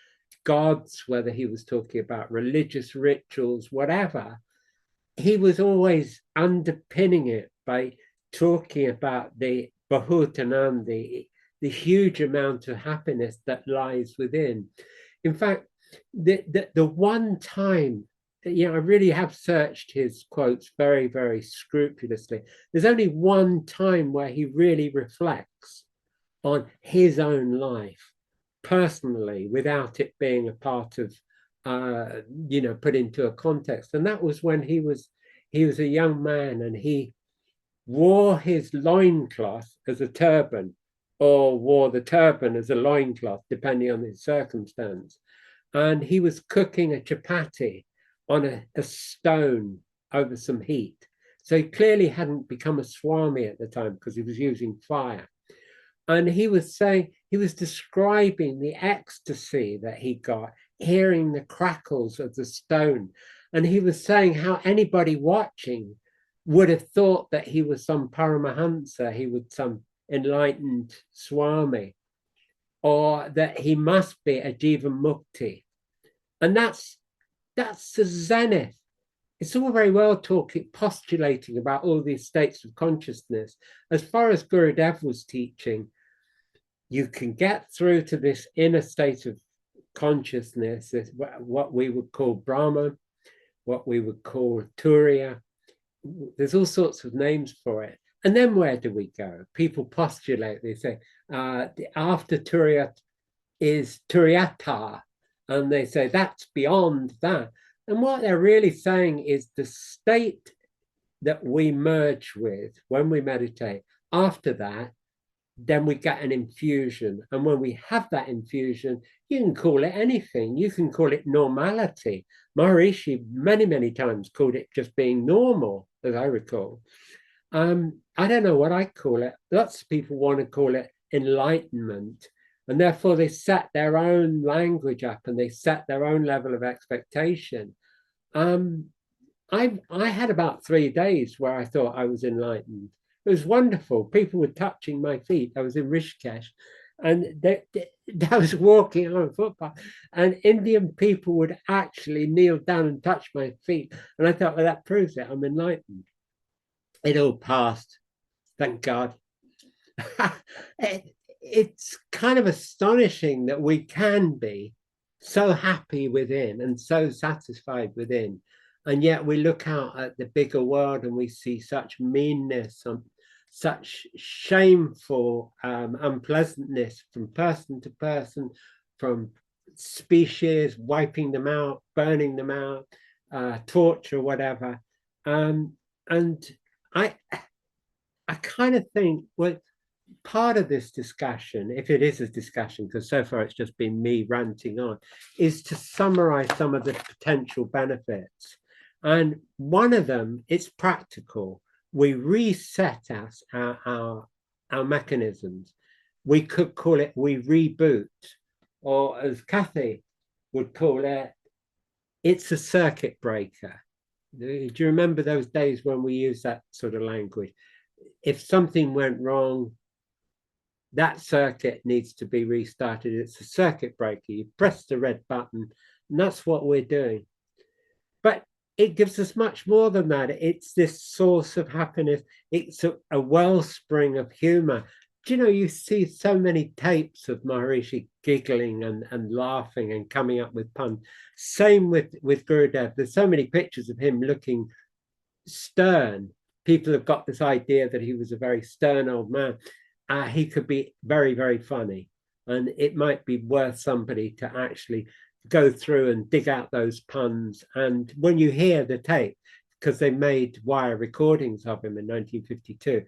gods, whether he was talking about religious rituals, whatever. He was always underpinning it by talking about the Bahutanam, the huge amount of happiness that lies within. In fact, the one time, I really have searched his quotes very scrupulously. There's only one time where he really reflects on his own life personally without it being a part of put into a context, and that was when he was a young man and he wore his loincloth as a turban or wore the turban as a loincloth depending on his circumstance, and he was cooking a chapati on a stone over some heat. So he clearly hadn't become a swami at the time because he was using fire. And he was describing the ecstasy that he got hearing the crackles of the stone. And he was saying how anybody watching would have thought that he was some Paramahansa, he was some enlightened Swami, or that he must be a Jiva Mukti. And that's the zenith. It's all very well postulating about all these states of consciousness. As far as Gurudev was teaching, you can get through to this inner state of consciousness, what we would call Brahma, what we would call Turiya. There's all sorts of names for it. And then where do we go? People postulate, they say, after Turiya is Turiyata, and they say that's beyond that. And what they're really saying is the state that we merge with when we meditate, after that, then we get an infusion. And when we have that infusion, you can call it anything. You can call it normality. Maharishi many times called it just being normal, as I recall. I don't know what I call it. Lots of people want to call it enlightenment. And therefore they set their own language up and they set their own level of expectation. I had about 3 days where I thought I was enlightened. It was wonderful. People were touching my feet. I was in Rishikesh and I was walking on a footpath and Indian people would actually kneel down and touch my feet. And I thought, well, that proves it. I'm enlightened. It all passed. Thank God. It's kind of astonishing that we can be so happy within and so satisfied within. And yet we look out at the bigger world and we see such meanness and such shameful unpleasantness from person to person, from species, wiping them out, burning them out, torture, whatever. And I kind of think, well, part of this discussion, if it is a discussion, because so far it's just been me ranting on, is to summarize some of the potential benefits. And one of them, it's practical. We reset our mechanisms. We could call it, we reboot, or as Kathy would call it, it's a circuit breaker. Do you remember those days when we used that sort of language? If something went wrong, that circuit needs to be restarted. It's a circuit breaker. You press the red button, and that's what we're doing. But it gives us much more than that. It's this source of happiness. It's a wellspring of humor. Do you know, you see so many tapes of Maharishi giggling and laughing and coming up with puns. Same with Gurudev. There's so many pictures of him looking stern. People have got this idea that he was a very stern old man. He could be very funny. And it might be worth somebody to actually go through and dig out those puns. And when you hear the tape, because they made wire recordings of him in 1952,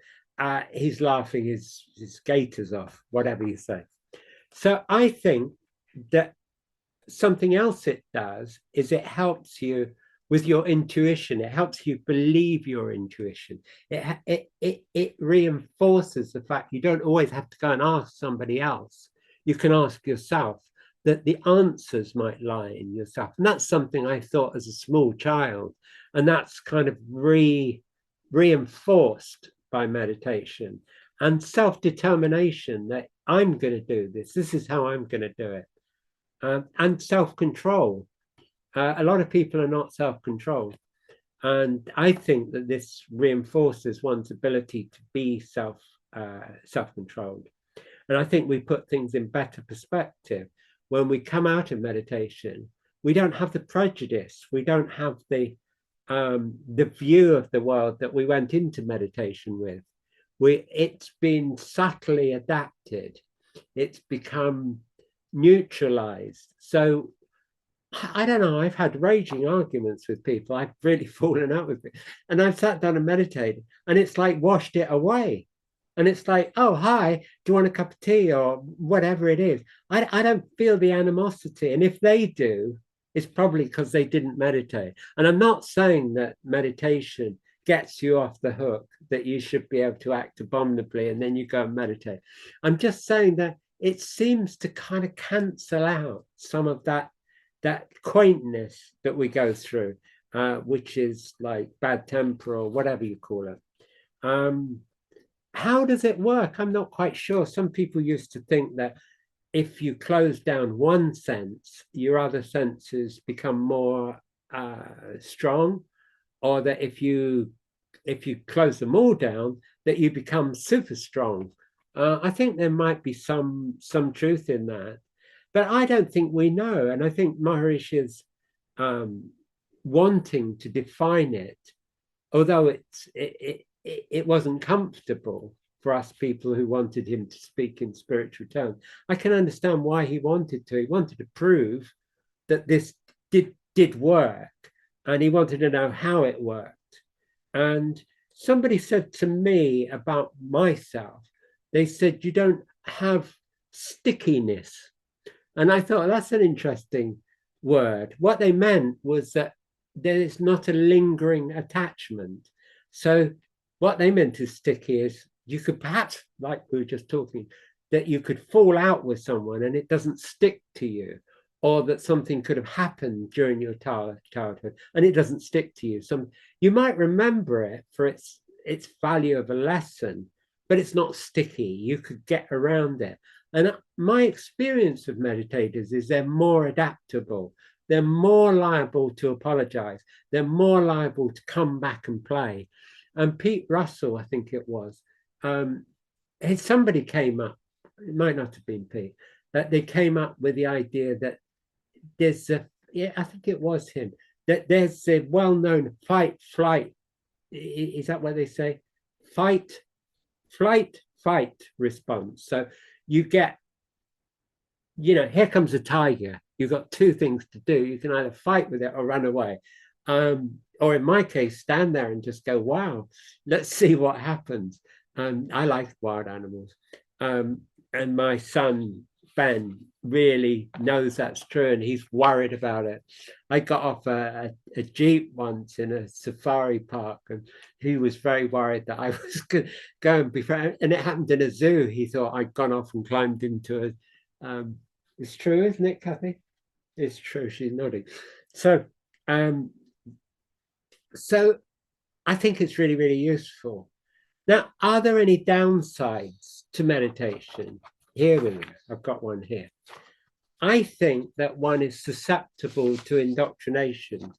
he's laughing his gaiters off, whatever you say. So I think that something else it does is it helps you with your intuition. It helps you believe your intuition. It reinforces the fact you don't always have to go and ask somebody else. you can ask yourself, that the answers might lie in yourself. And that's something I thought as a small child. And that's kind of reinforced by meditation and self-determination that I'm going to do this. This is how I'm going to do it. And self-control. A lot of people are not self-controlled. And I think that this reinforces one's ability to be self-controlled. And I think we put things in better perspective. When we come out of meditation, we don't have the prejudice. We don't have the view of the world that we went into meditation with. It's been subtly adapted. It's become neutralized. So I don't know, I've had raging arguments with people. I've really fallen out with it. And I've sat down and meditated, and it's like washed it away. And it's like, oh, hi, do you want a cup of tea or whatever it is? I don't feel the animosity. And if they do, it's probably because they didn't meditate. And I'm not saying that meditation gets you off the hook, that you should be able to act abominably and then you go and meditate. I'm just saying that it seems to kind of cancel out some of that quaintness that we go through, which is like bad temper or whatever you call it. How does it work? I'm not quite sure. Some people used to think that if you close down one sense, your other senses become more strong, or that if you close them all down, that you become super strong. I think there might be some truth in that, but I don't think we know. And I think Maharishi's wanting to define it, although it wasn't comfortable for us people who wanted him to speak in spiritual terms. I can understand why he wanted to. He wanted to prove that this did work, and he wanted to know how it worked. And somebody said to me about myself, they said, you don't have stickiness. And I thought, that's an interesting word. What they meant was that there is not a lingering attachment. So what they meant is sticky is you could perhaps, like we were just talking, that you could fall out with someone and it doesn't stick to you, or that something could have happened during your childhood and it doesn't stick to you. You might remember it for its value of a lesson, but it's not sticky. You could get around it. And my experience of meditators is they're more adaptable. They're more liable to apologize. They're more liable to come back and play. And Pete Russell, I think it was, somebody came up, it might not have been Pete, that they came up with the idea that there's I think it was him, that there's a well-known fight, flight, is that what they say? Fight, flight, fight response. So you get, here comes a tiger. You've got two things to do. You can either fight with it or run away. Or in my case, stand there and just go, wow, let's see what happens. I like wild animals. And my son, Ben, really knows that's true, and he's worried about it. I got off a Jeep once in a safari park, and he was very worried that I was going before, and it happened in a zoo. He thought I'd gone off and climbed into it's true, isn't it, Kathy? It's true, she's nodding. So I think it's really, really useful. Now, are there any downsides to meditation? Here we are. I've got one here. I think that one is susceptible to indoctrination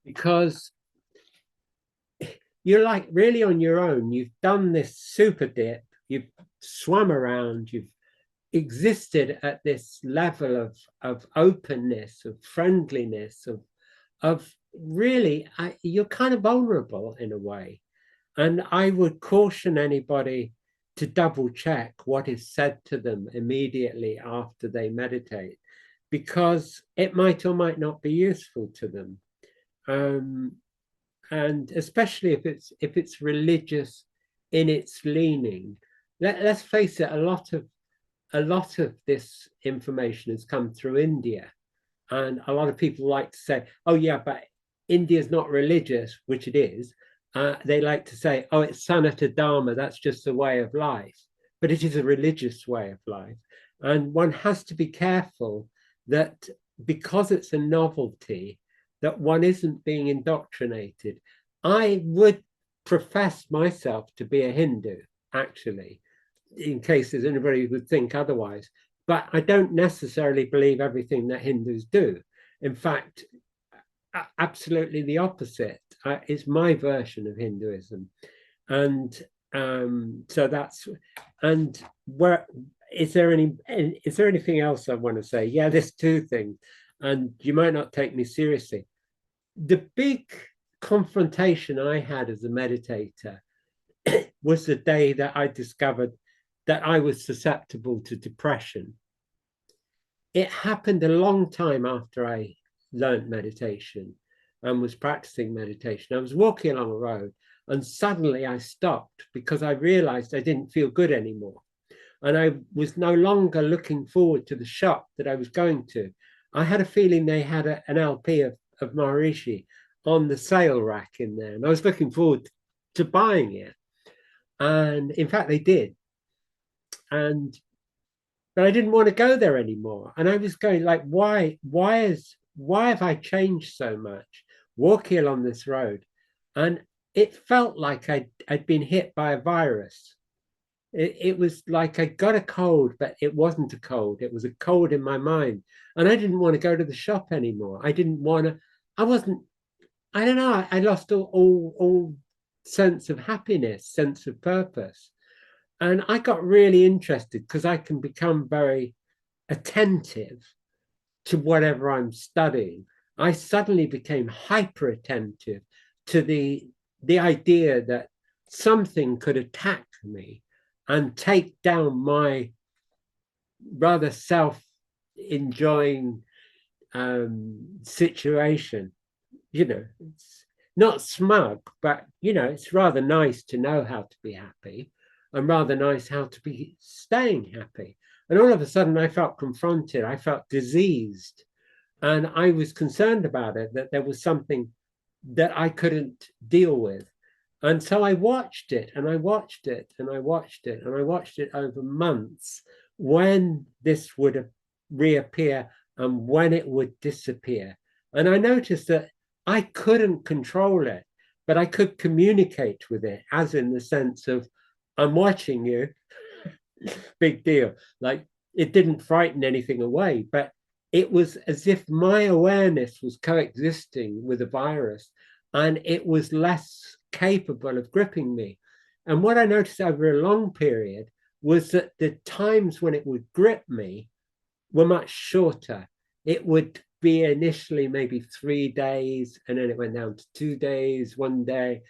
because you're like really on your own. You've done this super dip. You've swum around. You've existed at this level of openness, of friendliness, of really, you're kind of vulnerable in a way. And I would caution anybody to double check what is said to them immediately after they meditate, because it might or might not be useful to them. And especially if it's religious in its leaning. Let's face it, a lot of this information has come through India. And a lot of people like to say, oh yeah, but India's not religious, which it is. They like to say, oh, it's Sanatana Dharma, that's just a way of life. But it is a religious way of life. And one has to be careful that because it's a novelty, that one isn't being indoctrinated. I would profess myself to be a Hindu, actually, in case there's anybody who would think otherwise. But I don't necessarily believe everything that Hindus do. In fact, absolutely the opposite. It's my version of Hinduism. And so that's, and where, is there anything else I want to say? Yeah, there's two things, and you might not take me seriously. The big confrontation I had as a meditator was the day that I discovered that I was susceptible to depression. It happened a long time after I learned meditation and was practicing meditation. I was walking along a road and suddenly I stopped because I realized I didn't feel good anymore. And I was no longer looking forward to the shop that I was going to. I had a feeling they had an LP of Maharishi on the sale rack in there. And I was looking forward to buying it. And in fact, they did. But I didn't want to go there anymore. And I was going like, why have I changed so much walking along this road? And it felt like I'd been hit by a virus. It was like I got a cold, but it wasn't a cold. It was a cold in my mind. And I didn't want to go to the shop anymore. I didn't want to, I don't know, I lost all sense of happiness, sense of purpose. And I got really interested because I can become very attentive to whatever I'm studying. I suddenly became hyper attentive to the idea that something could attack me and take down my rather self-enjoying situation. You know, it's not smug, but, you know, it's rather nice to know how to be happy and rather nice how to be staying happy. And all of a sudden I felt confronted, I felt diseased, and I was concerned about it, that there was something that I couldn't deal with. And so I watched it and I watched it and I watched it and I watched it over months, when this would reappear and when it would disappear. And I noticed that I couldn't control it, but I could communicate with it, as in the sense of, I'm watching you, big deal. Like, it didn't frighten anything away, but it was as if my awareness was coexisting with a virus and it was less capable of gripping me. And what I noticed over a long period was that the times when it would grip me were much shorter. It would be initially maybe 3 days, and then it went down to 2 days, 1 day,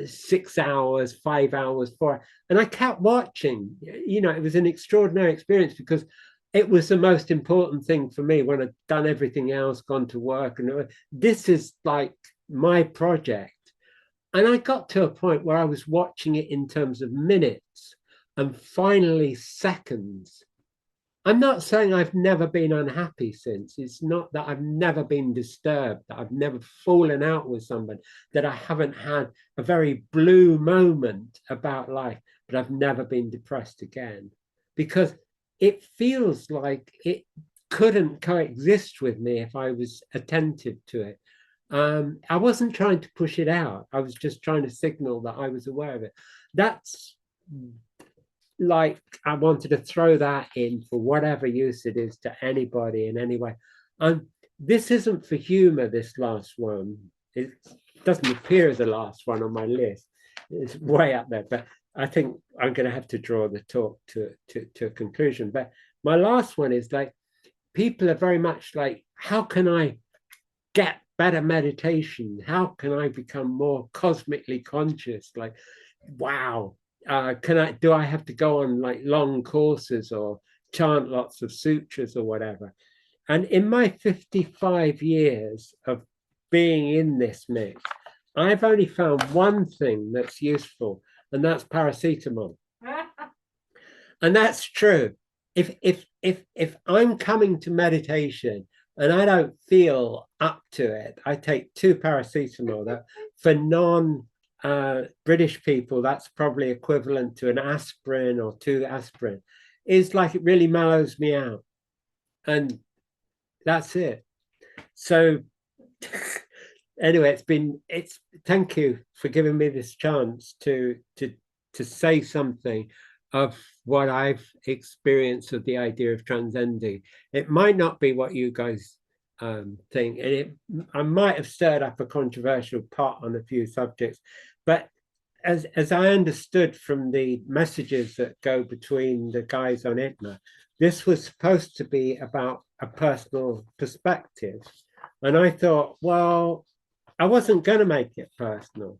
6 hours, 5 hours, 4. And I kept watching. You know, it was an extraordinary experience because it was the most important thing for me when I'd done everything else, gone to work. And this is like my project. And I got to a point where I was watching it in terms of minutes and finally seconds. I'm not saying I've never been unhappy since. It's not that I've never been disturbed, that I've never fallen out with someone, that I haven't had a very blue moment about life, but I've never been depressed again, because it feels like it couldn't coexist with me if I was attentive to it. I wasn't trying to push it out. I was just trying to signal that I was aware of it. That's like, I wanted to throw that in for whatever use it is to anybody in any way. This isn't for humor, this last one. It doesn't appear as the last one on my list. It's way up there, but I think I'm going to have to draw the talk to a conclusion. But my last one is like, people are very much like, how can I get better meditation? How can I become more cosmically conscious? Like, wow, do I have to go on like long courses or chant lots of sutras or whatever? And in my 55 years of being in this mix, I've only found one thing that's useful, and that's paracetamol. And that's true. If I'm coming to meditation and I don't feel up to it, I take 2 paracetamol. That, for non British people, that's probably equivalent to an aspirin or 2 aspirin. is like it really mellows me out. And that's it. So anyway, it's thank you for giving me this chance to say something of what I've experienced of the idea of transcending. It might not be what you guys think, and I might have stirred up a controversial pot on a few subjects, but as I understood from the messages that go between the guys on ITMA, this was supposed to be about a personal perspective. And I thought, well, I wasn't going to make it personal.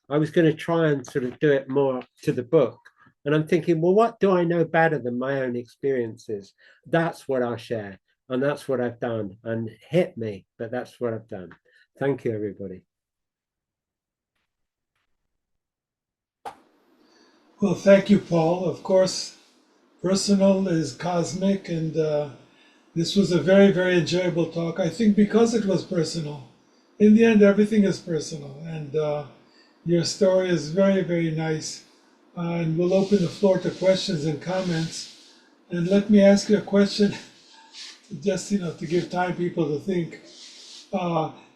I was going to try and sort of do it more to the book. And I'm thinking, well, what do I know better than my own experiences? That's what I'll share. And that's what I've done. And hit me, but that's what I've done. Thank you, everybody. Well, thank you, Paul. Of course, personal is cosmic, and this was a very, very enjoyable talk. I think because it was personal. In the end, everything is personal, and your story is very, very nice. And we'll open the floor to questions and comments. And let me ask you a question, just to give time people to think.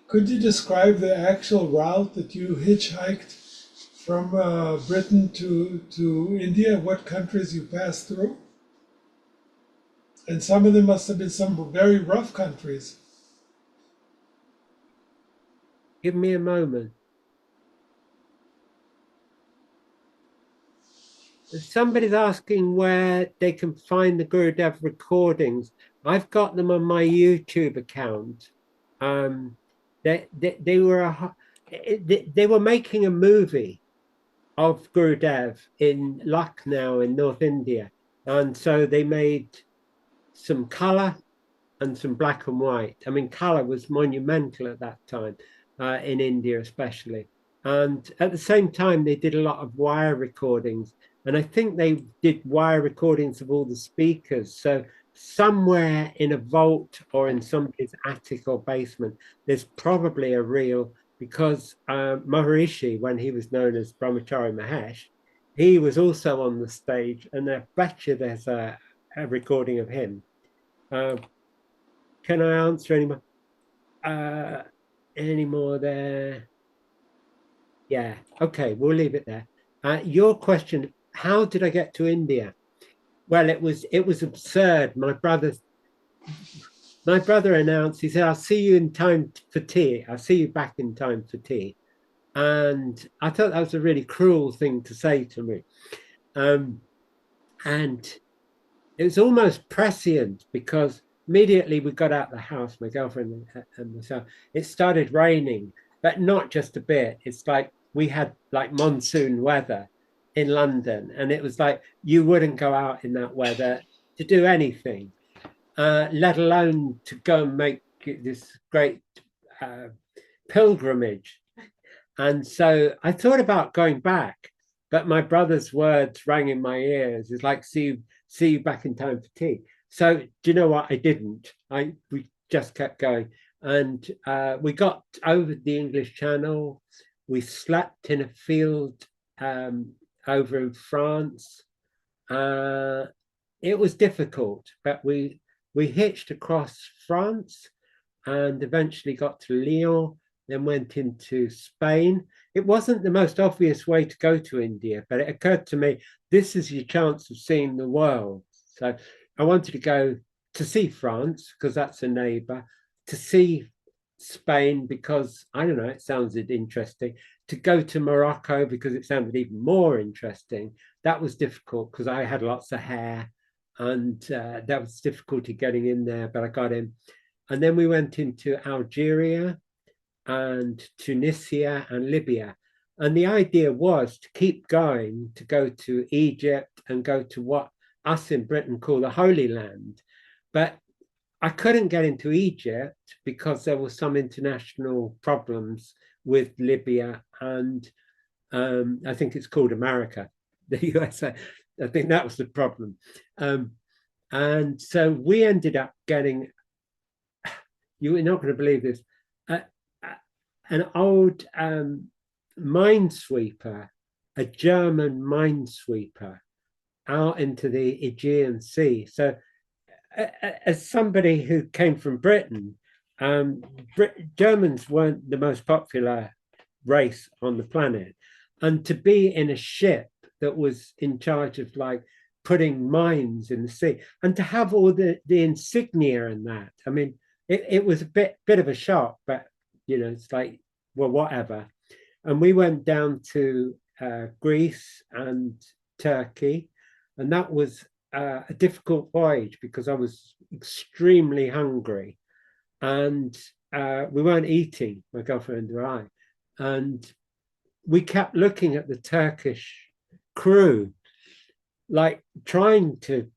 Could you describe the actual route that you hitchhiked from Britain to India? What countries you passed through? And some of them must have been some very rough countries. Give me a moment. Somebody's asking where they can find the Gurudev recordings. I've got them on my YouTube account. They were making a movie of Gurudev in Lucknow in North India, and so they made some color and some black and white. I mean, color was monumental at that time in India, especially. And at the same time, they did a lot of wire recordings. And I think they did wire recordings of all the speakers. So somewhere in a vault or in somebody's attic or basement, there's probably a reel, because Maharishi, when he was known as Brahmachari Mahesh, he was also on the stage, and I bet you there's a recording of him. Can I answer any more there? Yeah, okay, we'll leave it there. Your question, how did I get to India? Well, it was absurd. My brother announced, he said, I'll see you in time for tea. I'll see you back in time for tea. And I thought that was a really cruel thing to say to me. And it was almost prescient, because immediately we got out of the house, my girlfriend and myself, it started raining, but not just a bit. It's like we had like monsoon weather in London, and it was like you wouldn't go out in that weather to do anything, let alone to go and make this great pilgrimage. And so I thought about going back, but my brother's words rang in my ears. It's like, see you back in time for tea. So do you know what? I didn't. We just kept going, and we got over the English Channel. We slept in a field over in France. It was difficult, but we hitched across France and eventually got to Lyon, then went into Spain. It wasn't the most obvious way to go to India, but it occurred to me, this is your chance of seeing the world. So I wanted to go to see France, because that's a neighbor, to see Spain, because, I don't know, it sounded interesting, to go to Morocco, because it sounded even more interesting. That was difficult, because I had lots of hair, and that was difficulty getting in there, but I got in. And then we went into Algeria and Tunisia and Libya. And the idea was to keep going, to go to Egypt and go to what us in Britain call the Holy Land. But I couldn't get into Egypt because there were some international problems with Libya, and I think it's called America, the USA. I think that was the problem. And so we ended up getting, you're not going to believe this, an old minesweeper, a German minesweeper, out into the Aegean Sea. So as somebody who came from Britain, Germans weren't the most popular race on the planet. And to be in a ship that was in charge of like putting mines in the sea and to have all the insignia and that, I mean, it was a bit of a shock, but it's like, well, whatever. And we went down to Greece and Turkey, and that was a difficult voyage because I was extremely hungry, and we weren't eating, my girlfriend and I, and we kept looking at the Turkish crew, like trying to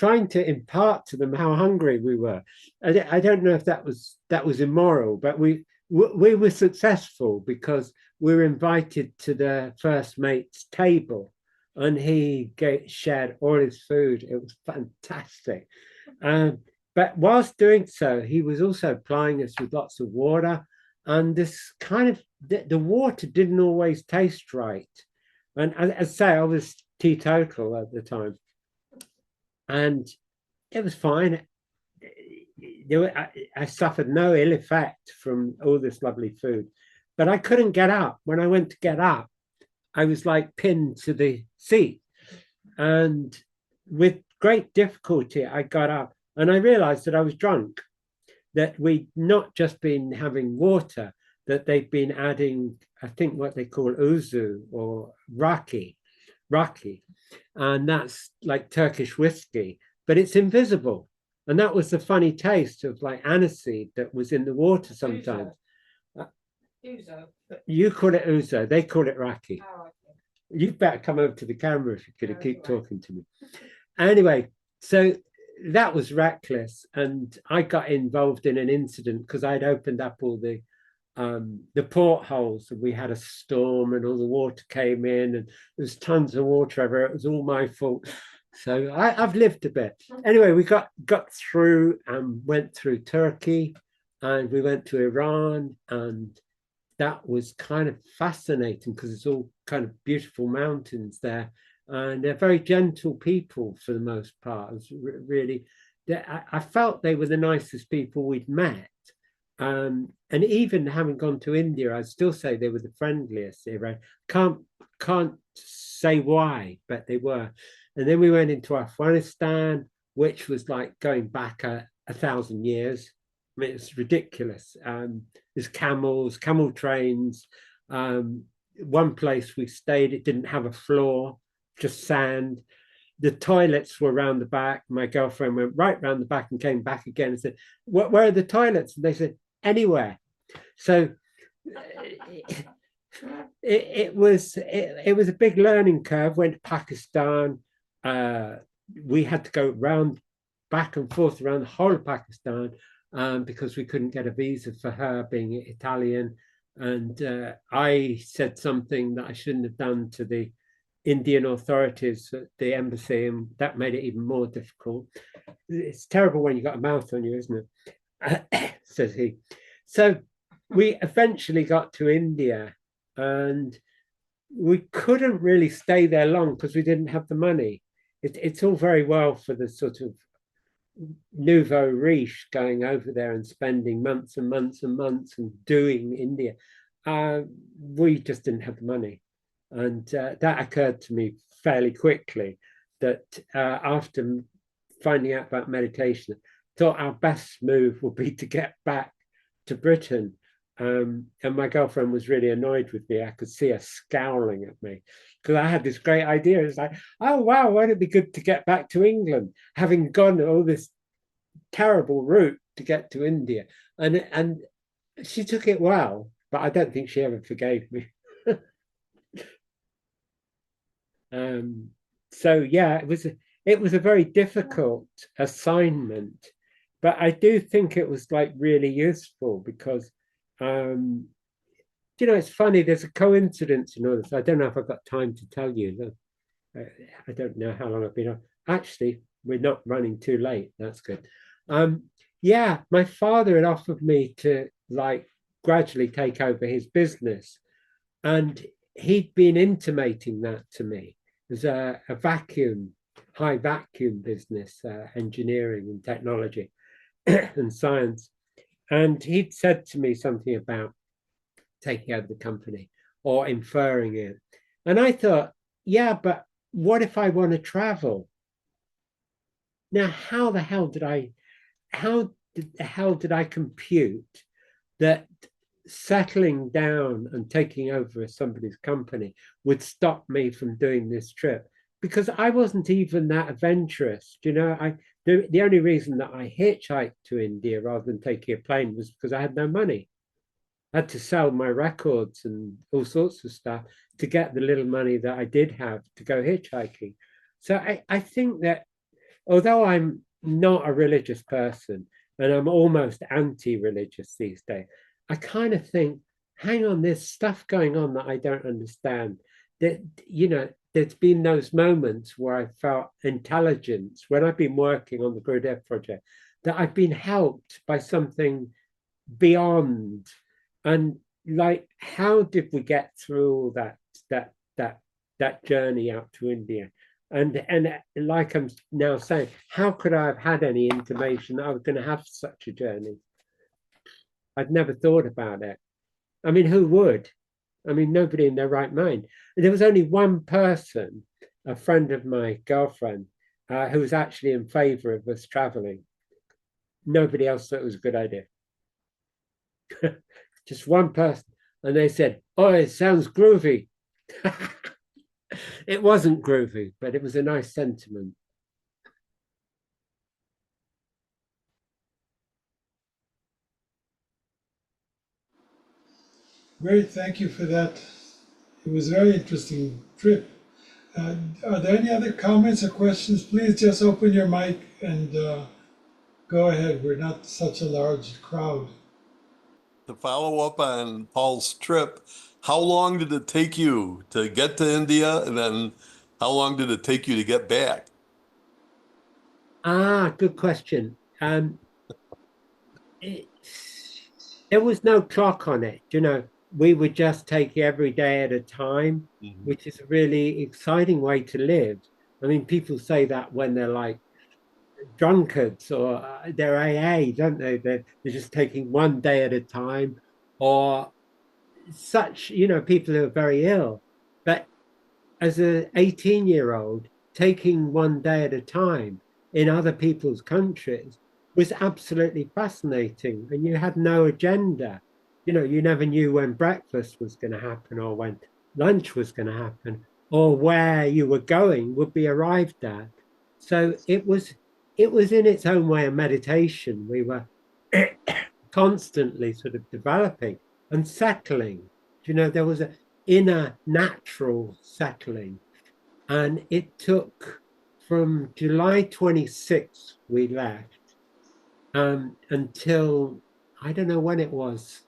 impart to them how hungry we were. I don't know if that was immoral, but we were successful because we were invited to the first mate's table, and he shared all his food. It was fantastic. But whilst doing so, he was also applying us with lots of water, and this kind of the water didn't always taste right. And as I say, I was teetotal at the time, and it was fine. I suffered no ill effect from all this lovely food, but I couldn't get up. When I went to get up, I was like pinned to the seat, and with great difficulty, I got up, and I realized that I was drunk, that we'd not just been having water, that they'd been adding, I think, what they call uzu or raki, and that's like Turkish whiskey, but it's invisible. And that was the funny taste of like aniseed that was in the water sometimes. Uzo. You call it uzo, they call it raki. Oh, okay. You'd better come over to the camera if you're going to keep talking to me. Anyway, so that was reckless, and I got involved in an incident because I'd opened up all the portholes, and we had a storm, and all the water came in, and there was tons of water everywhere. It was all my fault. So I've lived a bit. Anyway, we got through and went through Turkey, and we went to Iran, and that was kind of fascinating because it's all kind of beautiful mountains there, and they're very gentle people for the most part. It was really, I felt they were the nicest people we'd met. And even having gone to India, I'd still say they were the friendliest. Can't say why, but they were. And then we went into Afghanistan, which was like going back 1,000 years. I mean, it's ridiculous. There's camel trains. One place we stayed, it didn't have a floor, just sand. The toilets were around the back. My girlfriend went right round the back and came back again and said, where are the toilets? And they said, anywhere. So it was a big learning curve. Went to Pakistan. We had to go back and forth around the whole of Pakistan because we couldn't get a visa for her being Italian. And I said something that I shouldn't have done to the Indian authorities at the embassy, and that made it even more difficult. It's terrible when you got a mouth on you, isn't it? Says he. So we eventually got to India, and we couldn't really stay there long because we didn't have the money. It's all very well for the sort of nouveau riche going over there and spending months and months and months and doing India. We just didn't have the money. And that occurred to me fairly quickly, that after finding out about meditation, I thought our best move would be to get back to Britain. And my girlfriend was really annoyed with me. I could see her scowling at me because I had this great idea. It's like, oh, wow, wouldn't it be good to get back to England, having gone all this terrible route to get to India? And she took it well, but I don't think she ever forgave me. So yeah, it was a very difficult assignment, but I do think it was like really useful because it's funny, there's a coincidence in all this. I don't know if I've got time to tell you. I don't know how long I've been on. Actually, we're not running too late. That's good. Yeah, my father had offered me to like gradually take over his business, and he'd been intimating that to me. was a vacuum, high vacuum business, engineering and technology and science. And he'd said to me something about taking over the company or inferring it. And I thought, yeah, but what if I want to travel? Now, how the hell did I compute that settling down and taking over somebody's company would stop me from doing this trip? Because I wasn't even that adventurous. The only reason that I hitchhiked to India rather than taking a plane was because I had no money. I had to sell my records and all sorts of stuff to get the little money that I did have to go hitchhiking. So I think that although I'm not a religious person and I'm almost anti-religious these days, I kind of think, hang on, there's stuff going on that I don't understand. That, there's been those moments where I felt intelligence when I've been working on the Gurudev project, that I've been helped by something beyond. And like, how did we get through that journey out to India? And like I'm now saying, how could I have had any intimation that I was going to have such a journey? I'd never thought about it. I mean, who would? I mean, nobody in their right mind. There was only one person, a friend of my girlfriend, who was actually in favor of us traveling. Nobody else thought it was a good idea. Just one person. And they said, oh, it sounds groovy. It wasn't groovy, but it was a nice sentiment. Great, thank you for that. It was a very interesting trip. Are there any other comments or questions? Please just open your mic and go ahead. We're not such a large crowd. To follow up on Paul's trip, how long did it take you to get to India, and then how long did it take you to get back? Good question. There was no clock on it. We would just take every day at a time, which is a really exciting way to live. I mean, people say that when they're like drunkards or they're AA, don't they? They're just taking one day at a time, or such, people who are very ill. But as an 18-year-old, taking one day at a time in other people's countries was absolutely fascinating. And you had no agenda. You never knew when breakfast was going to happen or when lunch was going to happen or where you were going would be arrived at. So it was in its own way a meditation. We were constantly sort of developing and settling. There was an inner natural settling. And it took from July 26th, we left, until, I don't know when it was,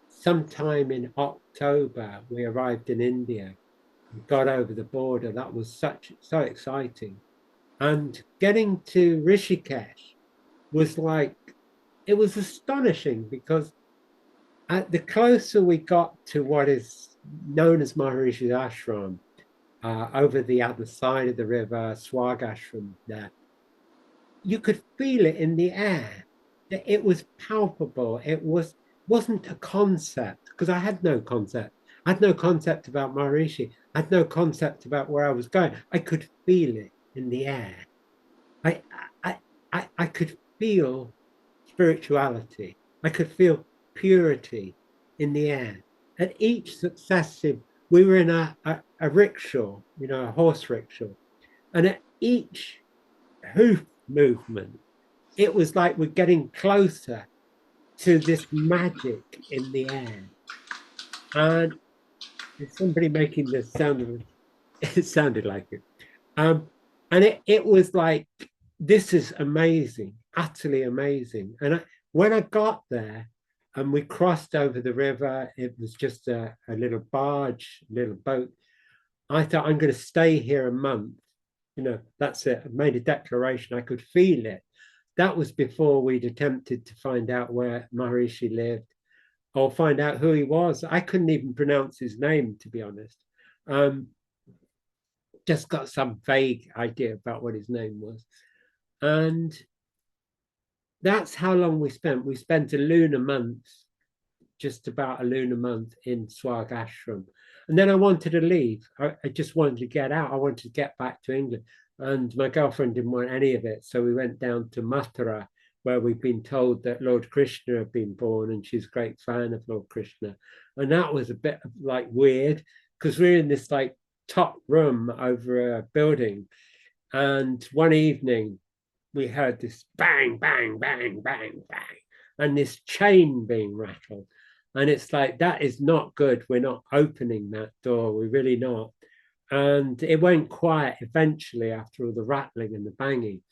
sometime in October, we arrived in India, got over the border. That was so exciting. And getting to Rishikesh was like, it was astonishing because the closer we got to what is known as Maharishi's ashram, over the other side of the river, Swagashram there, you could feel it in the air. It was palpable. Wasn't a concept, because I had no concept. I had no concept about Maharishi. I had no concept about where I was going. I could feel it in the air. I could feel spirituality. I could feel purity in the air. At each successive, we were in a rickshaw, a horse rickshaw. And at each hoof movement, it was like we're getting closer to this magic in the air. And there's somebody making this sound of it. It sounded like it. And it was like, this is amazing, utterly amazing. And when I got there and we crossed over the river, it was just a little barge, little boat. I thought, I'm going to stay here a month. That's it. I made a declaration. I could feel it. That was before we'd attempted to find out where Maharishi lived or find out who he was. I couldn't even pronounce his name, to be honest. just got some vague idea about what his name was. And that's how long we spent. We spent a lunar month, just about a lunar month in Swag Ashram. And then I wanted to leave. I just wanted to get out. I wanted to get back to England. And my girlfriend didn't want any of it. So we went down to Mathura, where we've been told that Lord Krishna had been born, and she's a great fan of Lord Krishna. And that was a bit like weird, because we're in this like top room over a building. And one evening we heard this bang, bang, bang, bang, bang, and this chain being rattled. And it's like, that is not good. We're not opening that door. We're really not. And it went quiet eventually after all the rattling and the banging.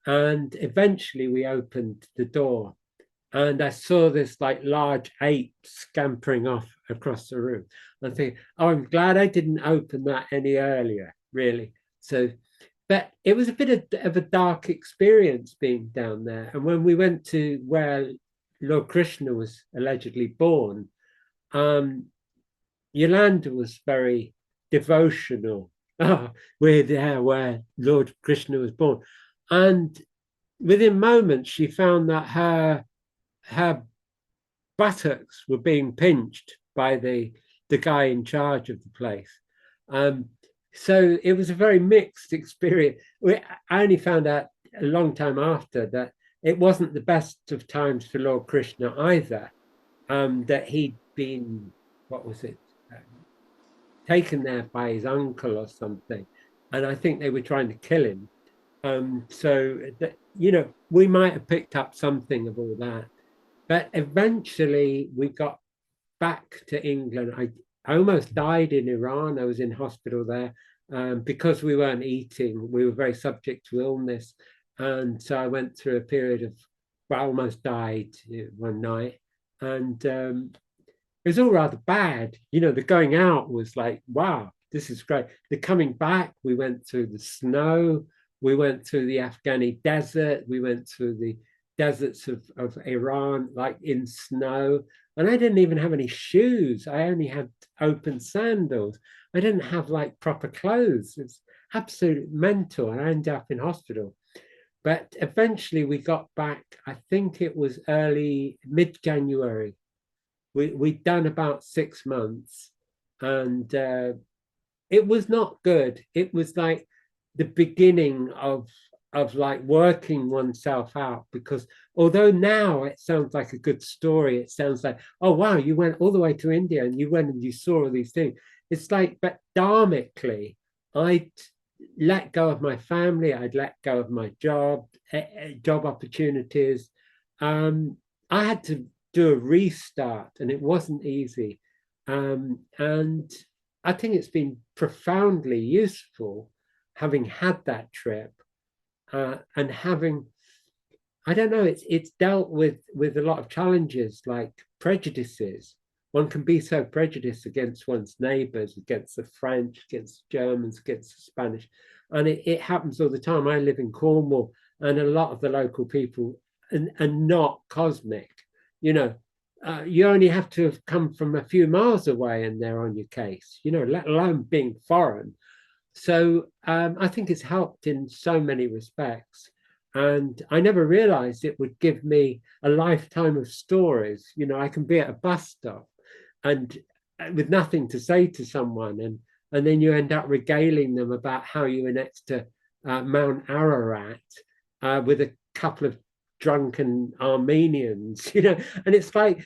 And eventually we opened the door, and I saw this like large ape scampering off across the room. I think, oh, I'm glad I didn't open that any earlier, really. So, but it was a bit of a dark experience being down there. And when we went to where Lord Krishna was allegedly born, Yolanda was very devotional. Oh, we're there where Lord Krishna was born. And within moments, she found that her buttocks were being pinched by the guy in charge of the place. So it was a very mixed experience. I only found out a long time after that it wasn't the best of times for Lord Krishna either, that he'd been, what was it, taken there by his uncle or something. And I think they were trying to kill him. So that, you know, we might have picked up something of all that. But eventually we got back to England. I almost died in Iran. I was in hospital there because we weren't eating. We were very subject to illness. And so I went through a period of, well, I almost died one night. And it was all rather bad. You know, the going out was like, wow, this is great. The coming back, we went through the snow. We went through the Afghani desert. We went through the deserts of Iran, like in snow. And I didn't even have any shoes. I only had open sandals. I didn't have like proper clothes. It's absolute mental. And I ended up in hospital. But eventually we got back, I think it was mid-January. We'd done about 6 months, and it was not good. It was like the beginning of like working oneself out, because although now it sounds like a good story, it sounds like, oh wow, you went all the way to India and you went and you saw all these things. It's like, but dharmically, I'd let go of my family, I'd let go of my job opportunities. I had to do a restart, and it wasn't easy. And I think it's been profoundly useful having had that trip, and having, I don't know, it's dealt with a lot of challenges like prejudices. One can be so prejudiced against one's neighbors, against the French, against the Germans, against the Spanish. And it happens all the time. I live in Cornwall, and a lot of the local people are not cosmic. You know, you only have to have come from a few miles away and they're on your case, you know, let alone being foreign. So I think it's helped in so many respects. And I never realized it would give me a lifetime of stories. You know, I can be at a bus stop and with nothing to say to someone, and then you end up regaling them about how you were next to Mount Ararat with a couple of drunken Armenians, you know, and it's like,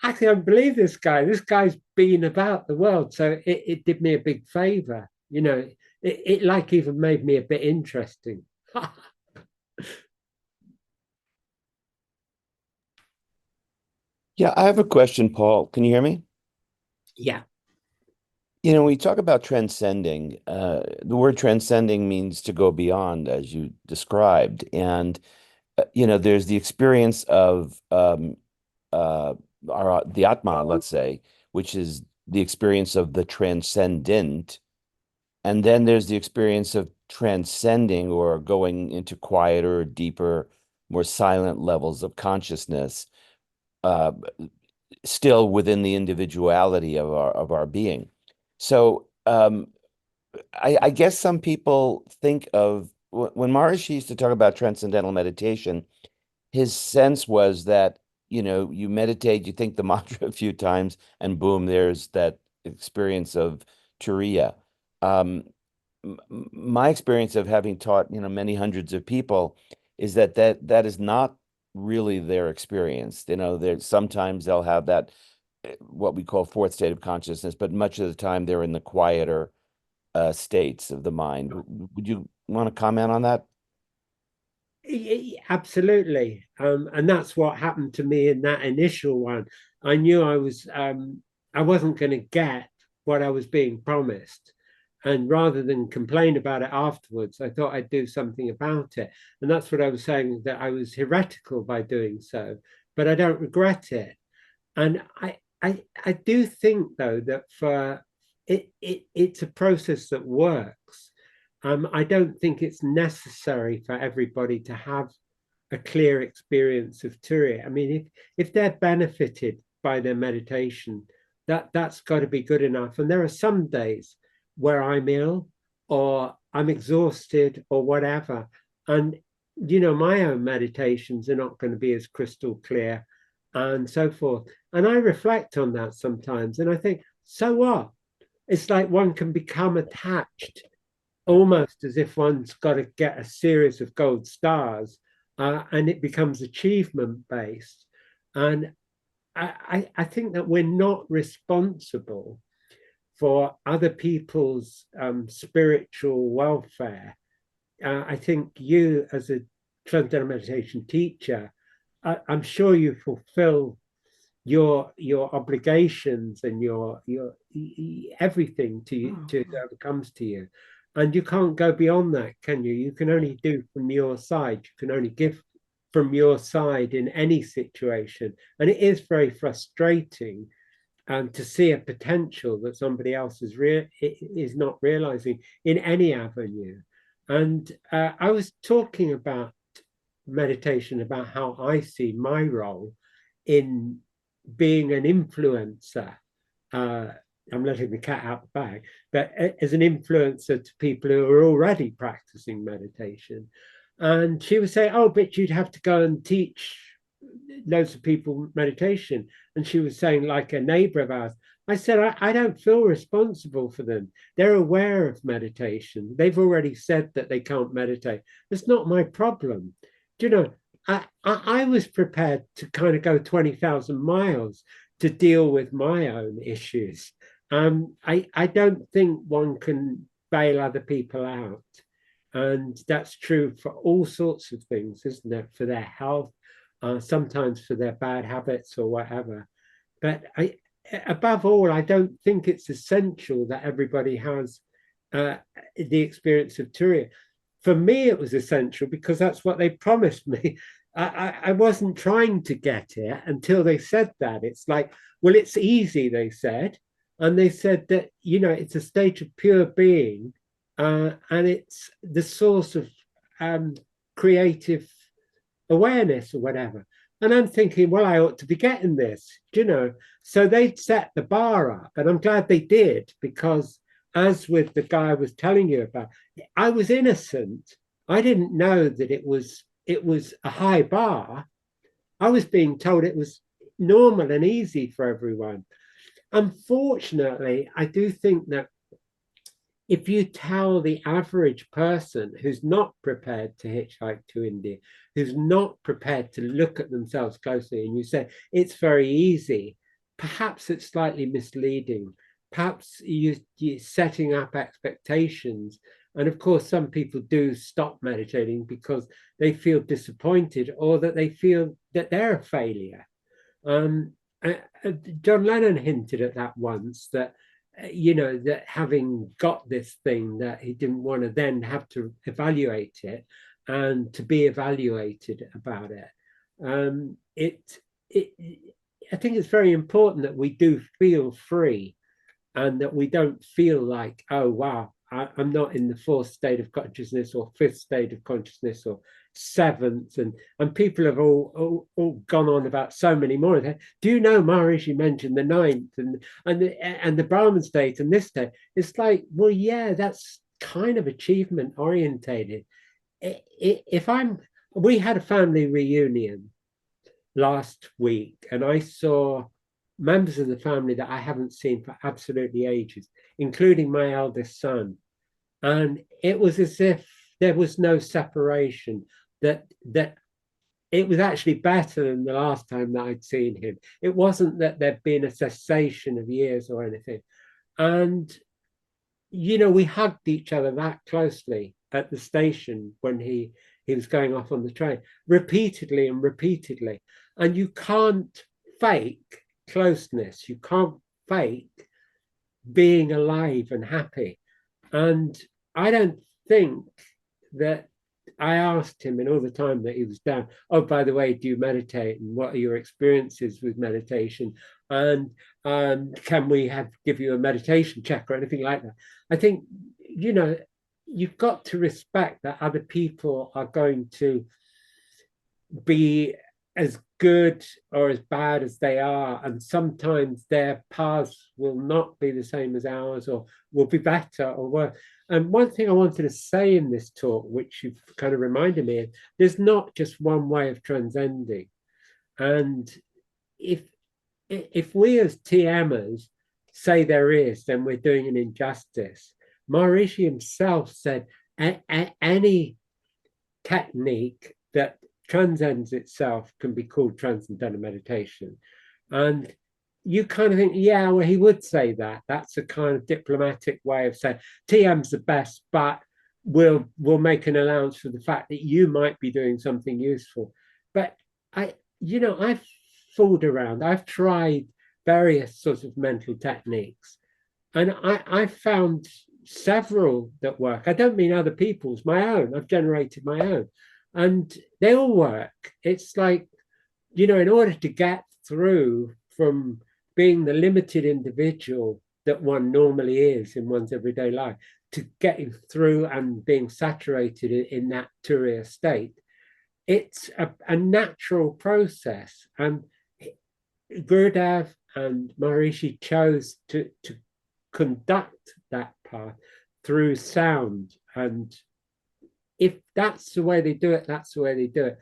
I can't believe this guy. This guy's been about the world. So it did me a big favor, you know, it like even made me a bit interesting. Yeah, I have a question, Paul. Can you hear me? Yeah. You know, we talk about transcending. The word transcending means to go beyond, as you described. And, you know, there's the experience of the Atma, let's say, which is the experience of the transcendent. And then there's the experience of transcending or going into quieter, deeper, more silent levels of consciousness, uh, still within the individuality of our being. So I guess some people think of when Maharishi used to talk about transcendental meditation, his sense was that, you meditate, you think the mantra a few times, and boom, there's that experience of turiya. Um, my experience of having taught, many hundreds of people is that is not really their experience. There sometimes they'll have that what we call fourth state of consciousness, but much of the time they're in the quieter states of the mind. Would you want to comment on that? Absolutely. And that's what happened to me in that initial one. I knew I wasn't going to get what I was being promised. And rather than complain about it afterwards, I thought I'd do something about it. And that's what I was saying, that I was heretical by doing so, but I don't regret it. And I do think though that it's a process that works. I don't think it's necessary for everybody to have a clear experience of Turiya. I mean, if they're benefited by their meditation, that's got to be good enough. And there are some days where I'm ill or I'm exhausted or whatever. And, my own meditations are not going to be as crystal clear and so forth. And I reflect on that sometimes and I think, so what? It's like one can become attached almost as if one's got to get a series of gold stars and it becomes achievement based. And I think that we're not responsible for other people's spiritual welfare. I think you, as a transcendental meditation teacher, I'm sure you fulfill your obligations and your everything to you, to whoever comes to you, and you can't go beyond that, can you? You can only do from your side. You can only give from your side in any situation, and it is very frustrating to see a potential that somebody else is not realizing in any avenue. And I was talking about meditation, about how I see my role in being an influencer. I'm letting the cat out the bag, but as an influencer to people who are already practicing meditation. And she was saying, oh, but you'd have to go and teach loads of people meditation. And she was saying, like a neighbor of ours. I said, I don't feel responsible for them. They're aware of meditation. They've already said that they can't meditate. It's not my problem. Do you know, I was prepared to kind of go 20,000 miles to deal with my own issues. I don't think one can bail other people out. And that's true for all sorts of things, isn't it? For their health, sometimes for their bad habits or whatever. But above all, I don't think it's essential that everybody has the experience of Turiya. For me, it was essential because that's what they promised me. I wasn't trying to get it until they said that. It's like, well, it's easy, they said. And they said that, it's a state of pure being and it's the source of creative awareness or whatever. And I'm thinking, well, I ought to be getting this, So they'd set the bar up, and I'm glad they did, because as with the guy I was telling you about, I was innocent. I didn't know that it was a high bar. I was being told it was normal and easy for everyone. Unfortunately, I do think that if you tell the average person who's not prepared to hitchhike to India, who's not prepared to look at themselves closely, and you say it's very easy, perhaps it's slightly misleading. Perhaps you're setting up expectations. And of course, some people do stop meditating because they feel disappointed or that they feel that they're a failure. John Lennon hinted at that once, that that having got this thing, that he didn't want to then have to evaluate it and to be evaluated about it. I think it's very important that we do feel free and that we don't feel like, oh, wow, I'm not in the fourth state of consciousness or fifth state of consciousness or seventh, and people have all gone on about so many more. Do you know Maharishi mentioned the ninth and the Brahman state and this state? It's like, well, yeah, that's kind of achievement orientated. We had a family reunion last week, and I saw members of the family that I haven't seen for absolutely ages, including my eldest son. And it was as if there was no separation, that it was actually better than the last time that I'd seen him. It wasn't that there'd been a cessation of years or anything. And, we hugged each other that closely at the station when he was going off on the train, repeatedly and repeatedly. And you can't fake closeness. You can't fake being alive and happy. And I don't think that I asked him in all the time that he was down, oh, by the way, do you meditate? And what are your experiences with meditation? And can we give you a meditation check or anything like that? I think, you've got to respect that other people are going to be as good or as bad as they are, and sometimes their paths will not be the same as ours, or will be better or worse. And one thing I wanted to say in this talk, which you've kind of reminded me of, there's not just one way of transcending. And if we as TMers say there is, then we're doing an injustice. Maharishi himself said any technique that transcends itself can be called transcendental meditation. And you kind of think, yeah, well, he would say that. That's a kind of diplomatic way of saying TM's the best, but we'll make an allowance for the fact that you might be doing something useful. But I've fooled around. I've tried various sorts of mental techniques, and I found several that work. I don't mean other people's, my own. I've generated my own, and they all work. It's like, in order to get through from being the limited individual that one normally is in one's everyday life, to getting through and being saturated in that Turiya state, it's a natural process. And Gurudev and Maharishi chose to conduct that path through sound. And if that's the way they do it, that's the way they do it.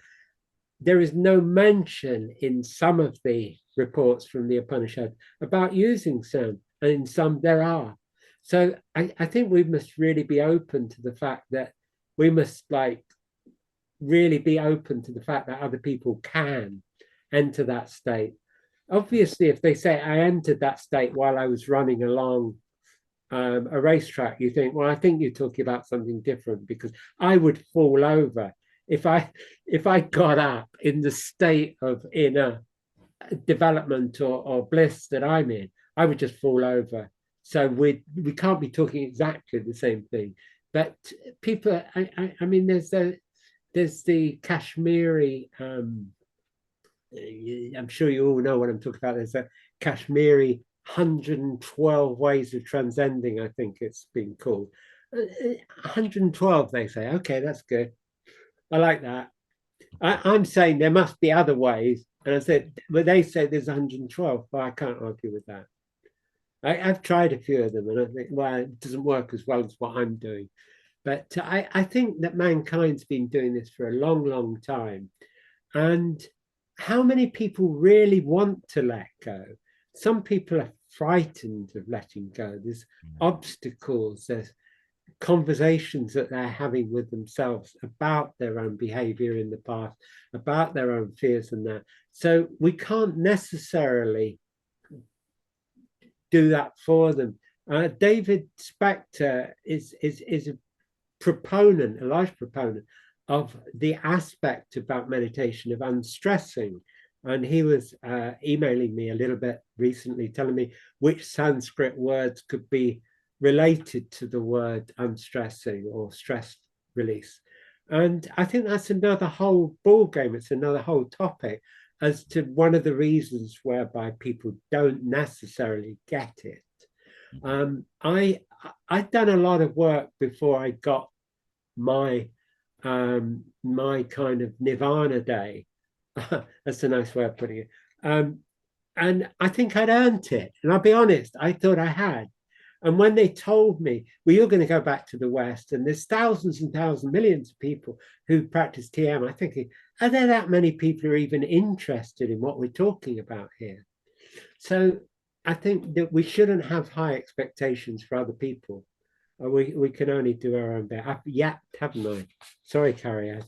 There is no mention in some of the reports from the Upanishad about using sound, and in some there are. So I think we must really be open to the fact that we must really be open to the fact that other people can enter that state. Obviously, if they say I entered that state while I was running along a racetrack, you think, well, I think you're talking about something different, because I would fall over if I got up in the state of inner development or bliss that I'm in. I would just fall over. So we can't be talking exactly the same thing. But people, I mean, there's the Kashmiri. I'm sure you all know what I'm talking about. There's a Kashmiri 112 ways of transcending, I think it's been called. 112, they say. Okay, that's good. I like that. I'm saying there must be other ways. And I said, but they say there's 112, but I can't argue with that. I've tried a few of them, and I think, well, it doesn't work as well as what I'm doing. But I think that mankind's been doing this for a long, long time. And how many people really want to let go? Some people are frightened of letting go. There's obstacles, there's conversations that they're having with themselves about their own behavior in the past, about their own fears and that. So we can't necessarily do that for them. David Spector is a proponent, a large proponent of the aspect about meditation of unstressing. And he was emailing me a little bit recently, telling me which Sanskrit words could be related to the word unstressing or stress release. And I think that's another whole ball game. It's another whole topic as to one of the reasons whereby people don't necessarily get it. I'd done a lot of work before I got my my kind of nirvana day. That's a nice way of putting it. And I think I'd earned it. And I'll be honest, I thought I had. And when they told me, well, you're going to go back to the West, and there's thousands and thousands, millions of people who practice TM, I think, are there that many people who are even interested in what we're talking about here? So I think that we shouldn't have high expectations for other people. We can only do our own bit. I've yapped, haven't I? Sorry, Carrie, I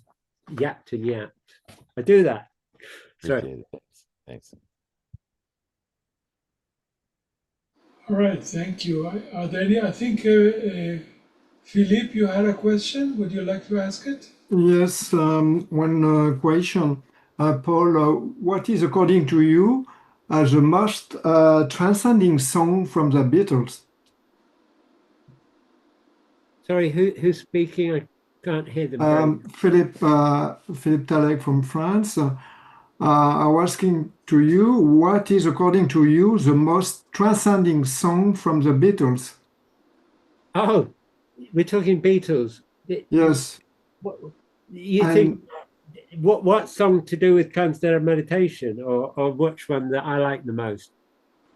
yapped and yapped. I do that. Sorry. Appreciate it. Thanks. All right, thank you. Are there any? I think Philippe, you had a question. Would you like to ask it? Yes, one question. Paul, what is, according to you, the most transcending song from the Beatles? Sorry, who's speaking? I can't hear them. Philippe Talek from France. I was asking to you, what is, according to you, the most transcending song from the Beatles? Oh, we're talking Beatles. Yes. What, you think what song to do with transcendental meditation, or which one that I like the most?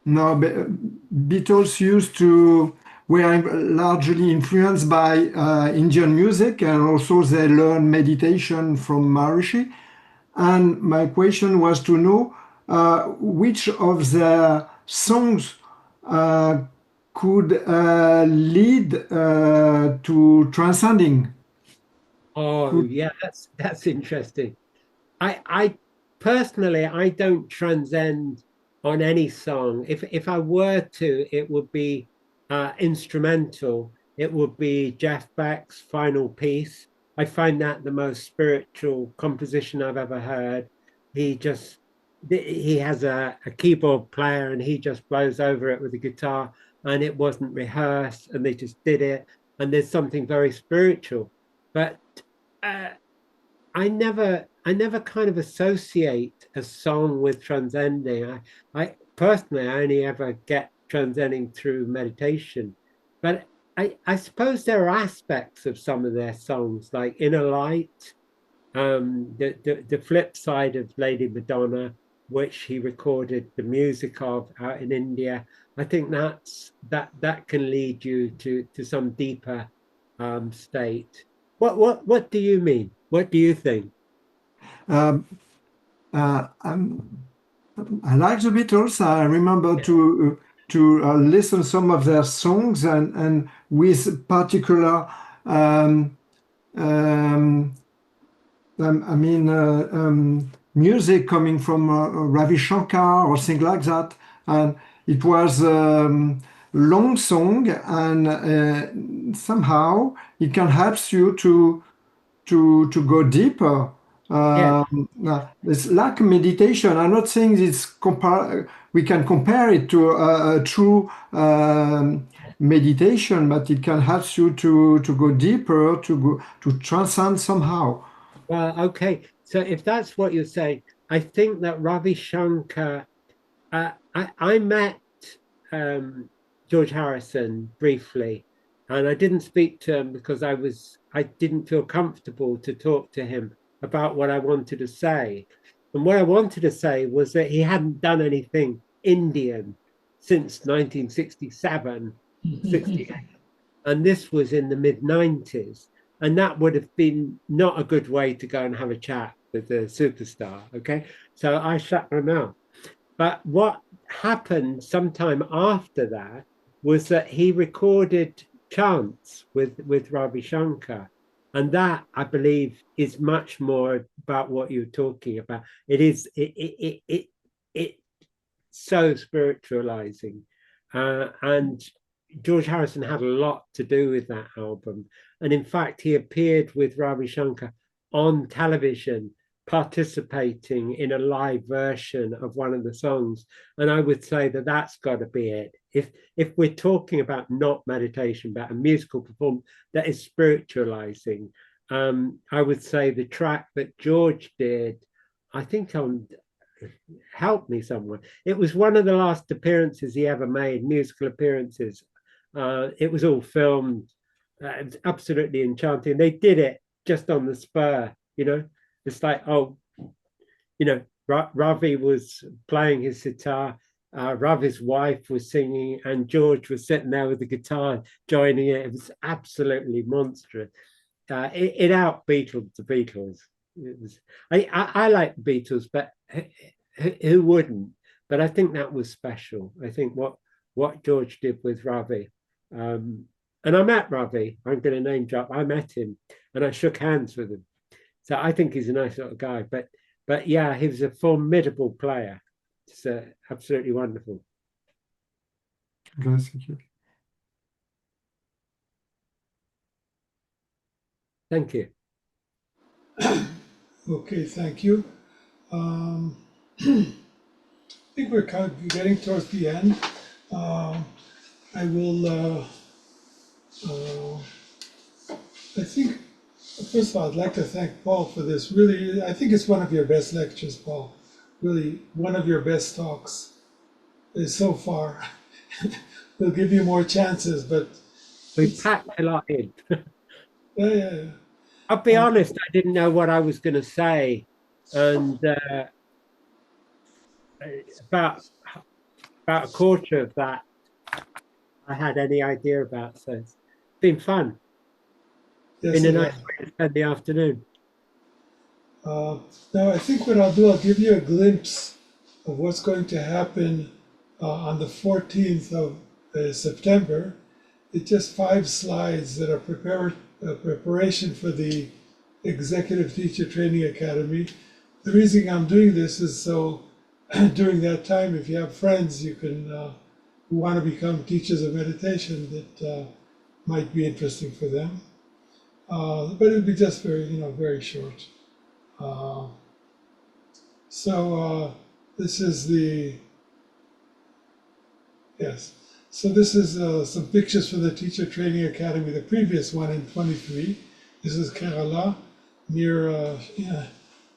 No, Beatles were largely influenced by Indian music, and also they learned meditation from Maharishi. And my question was to know which of their songs could lead to transcending. Oh, yeah, that's interesting. I personally, I don't transcend on any song. If I were to, it would be instrumental. It would be Jeff Beck's Final Piece. I find that the most spiritual composition I've ever heard. He has a keyboard player, and he just blows over it with a guitar, and it wasn't rehearsed, and they just did it. And there's something very spiritual. But uh, I never kind of associate a song with transcending. I personally, I only ever get transcending through meditation. But I suppose there are aspects of some of their songs, like Inner Light, the flip side of Lady Madonna, which he recorded the music of out in India. I think that can lead you to some deeper state. What do you mean? What do you think? Um, I like the Beatles. I remember to listen some of their songs, and with particular um, music coming from Ravi Shankar or things like that. And it was long song, and somehow it can help you to go deeper. Yeah. It's like meditation. I'm not saying we can compare it to a true meditation, but it can help you to go deeper, to transcend somehow. Well, okay. So if that's what you're saying, I think that Ravi Shankar, I met George Harrison briefly, and I didn't speak to him because I didn't feel comfortable to talk to him about what I wanted to say. And what I wanted to say was that he hadn't done anything Indian since 1967, 68. And this was in the mid 90s. And that would have been not a good way to go and have a chat with the superstar. Okay. So I shut my mouth. But what happened sometime after that was that he recorded chants with Ravi Shankar. And that, I believe, is much more about what you're talking about. It's so spiritualizing. And George Harrison had a lot to do with that album. And in fact, he appeared with Ravi Shankar on television, participating in a live version of one of the songs. And I would say that that's got to be it. If we're talking about not meditation, but a musical performance that is spiritualizing, I would say the track that George did, I think on Help Me Someone. It was one of the last appearances he ever made, musical appearances It was all filmed. It was absolutely enchanting. They did it just on the spur, you know. It's like, oh, you know, Ravi was playing his sitar, Ravi's wife was singing, and George was sitting there with the guitar joining it. It was absolutely monstrous. It out Beatles the Beatles. It was, I like the Beatles, but who wouldn't? But I think that was special. I think what George did with Ravi. And I met Ravi. I'm going to name drop. I met him and I shook hands with him. So I think he's a nice little guy. But yeah, he was a formidable player. It's absolutely wonderful. Okay, thank you. Thank you. Okay, thank you. I think we're kind of getting towards the end. I will, I think, first of all, I'd like to thank Paul for this. Really, I think it's one of your best lectures, Paul. Really, one of your best talks so far. We'll give you more chances, but We packed a lot in. yeah. I'll be honest, I didn't know what I was going to say. And about a quarter of that I had any idea about. So it's been fun. Yes, Been a it nice is. way to spend the afternoon. Now, I think what I'll do, I'll give you a glimpse of what's going to happen on the 14th of September. It's just 5 slides that are preparation for the Executive Teacher Training Academy. The reason I'm doing this is so during that time, if you have friends you can who want to become teachers of meditation, that might be interesting for them. But it'll be just very short. This is the, yes. So this is some pictures for the Teacher Training Academy, the previous one in 23. This is Kerala, near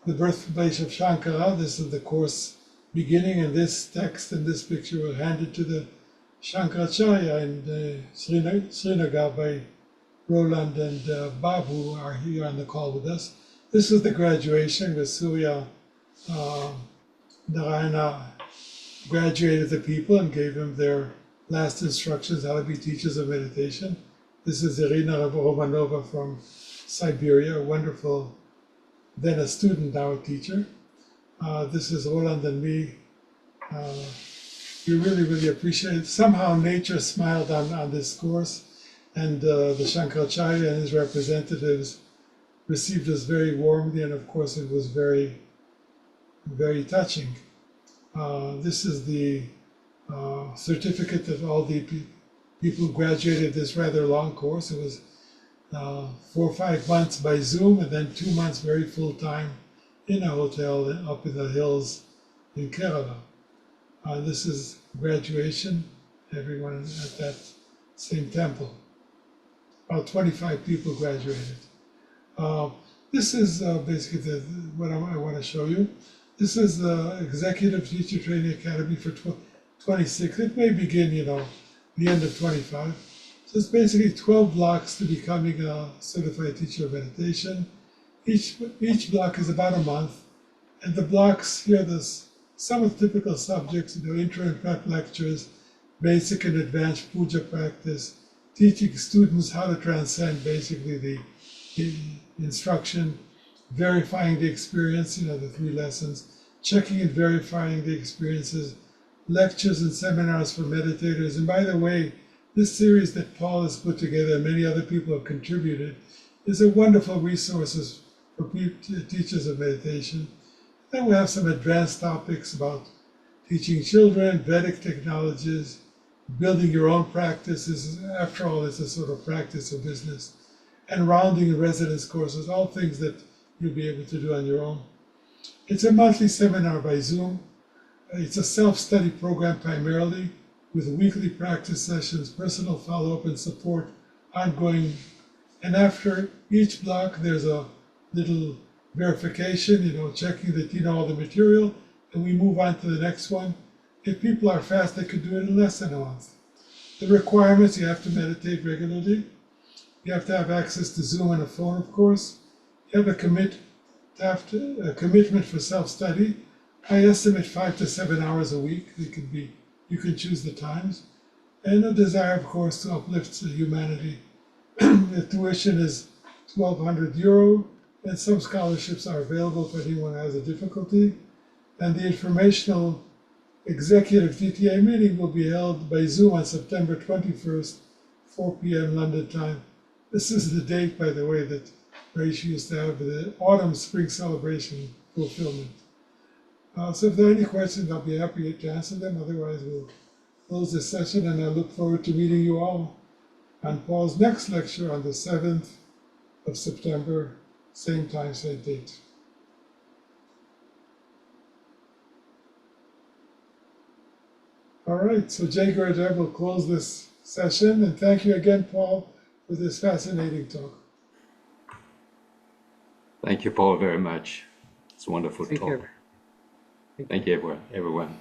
the birthplace of Shankara. This is the course beginning, and this text and this picture were handed to the Shankaracharya in Srinagar by Roland and Babu are here on the call with us. This is the graduation where Surya Narayana graduated the people and gave them their last instructions how to be teachers of meditation. This is Irina Romanova from Siberia, a wonderful, then a student, now a teacher. This is Roland and me. We really appreciate it. Somehow nature smiled on this course, and the Shankaracharya and his representatives received us very warmly, and of course it was very, very touching. This is the certificate of all the people who graduated this rather long course. It was 4 or 5 months by Zoom, and then 2 months very full-time in a hotel up in the hills in Kerala. This is graduation, everyone at that same temple. About 25 people graduated. This is basically what I want to show you. This is the Executive Teacher Training Academy for 26. It may begin, the end of 25. So it's basically 12 blocks to becoming a certified teacher of meditation. Each block is about a month, and the blocks here, there's some of the typical subjects, intro and prep lectures, basic and advanced puja practice, teaching students how to transcend basically the instruction, verifying the experience, the 3 lessons, checking and verifying the experiences, lectures and seminars for meditators. And by the way, this series that Paul has put together and many other people have contributed is a wonderful resource for teachers of meditation. Then we have some advanced topics about teaching children, Vedic technologies, building your own practices. After all, it's a sort of practice or business. And rounding and residence courses, all things that you'll be able to do on your own. It's a monthly seminar by Zoom. It's a self-study program primarily, with weekly practice sessions, personal follow-up and support ongoing. And after each block, there's a little verification, checking that you know all the material, and we move on to the next one. If people are fast, they could do it in less than a month. The requirements, you have to meditate regularly. You have to have access to Zoom and a phone, of course. You have a commitment for self-study. I estimate 5 to 7 hours a week. You can choose the times. And a desire, of course, to uplift humanity. The tuition is €1,200, and some scholarships are available for anyone who has a difficulty. And the informational executive TTA meeting will be held by Zoom on September 21st, 4 p.m. London time. This is the date, by the way, that Raish used to have the autumn spring celebration fulfillment. So if there are any questions, I'll be happy to answer them. Otherwise, we'll close this session, and I look forward to meeting you all on Paul's next lecture on the 7th of September, same time, same date. All right, so Jay Gurudev will close this session, and thank you again, Paul, for this fascinating talk. Thank you, Paul, very much. It's a wonderful Thank talk. you. Thank you, everyone.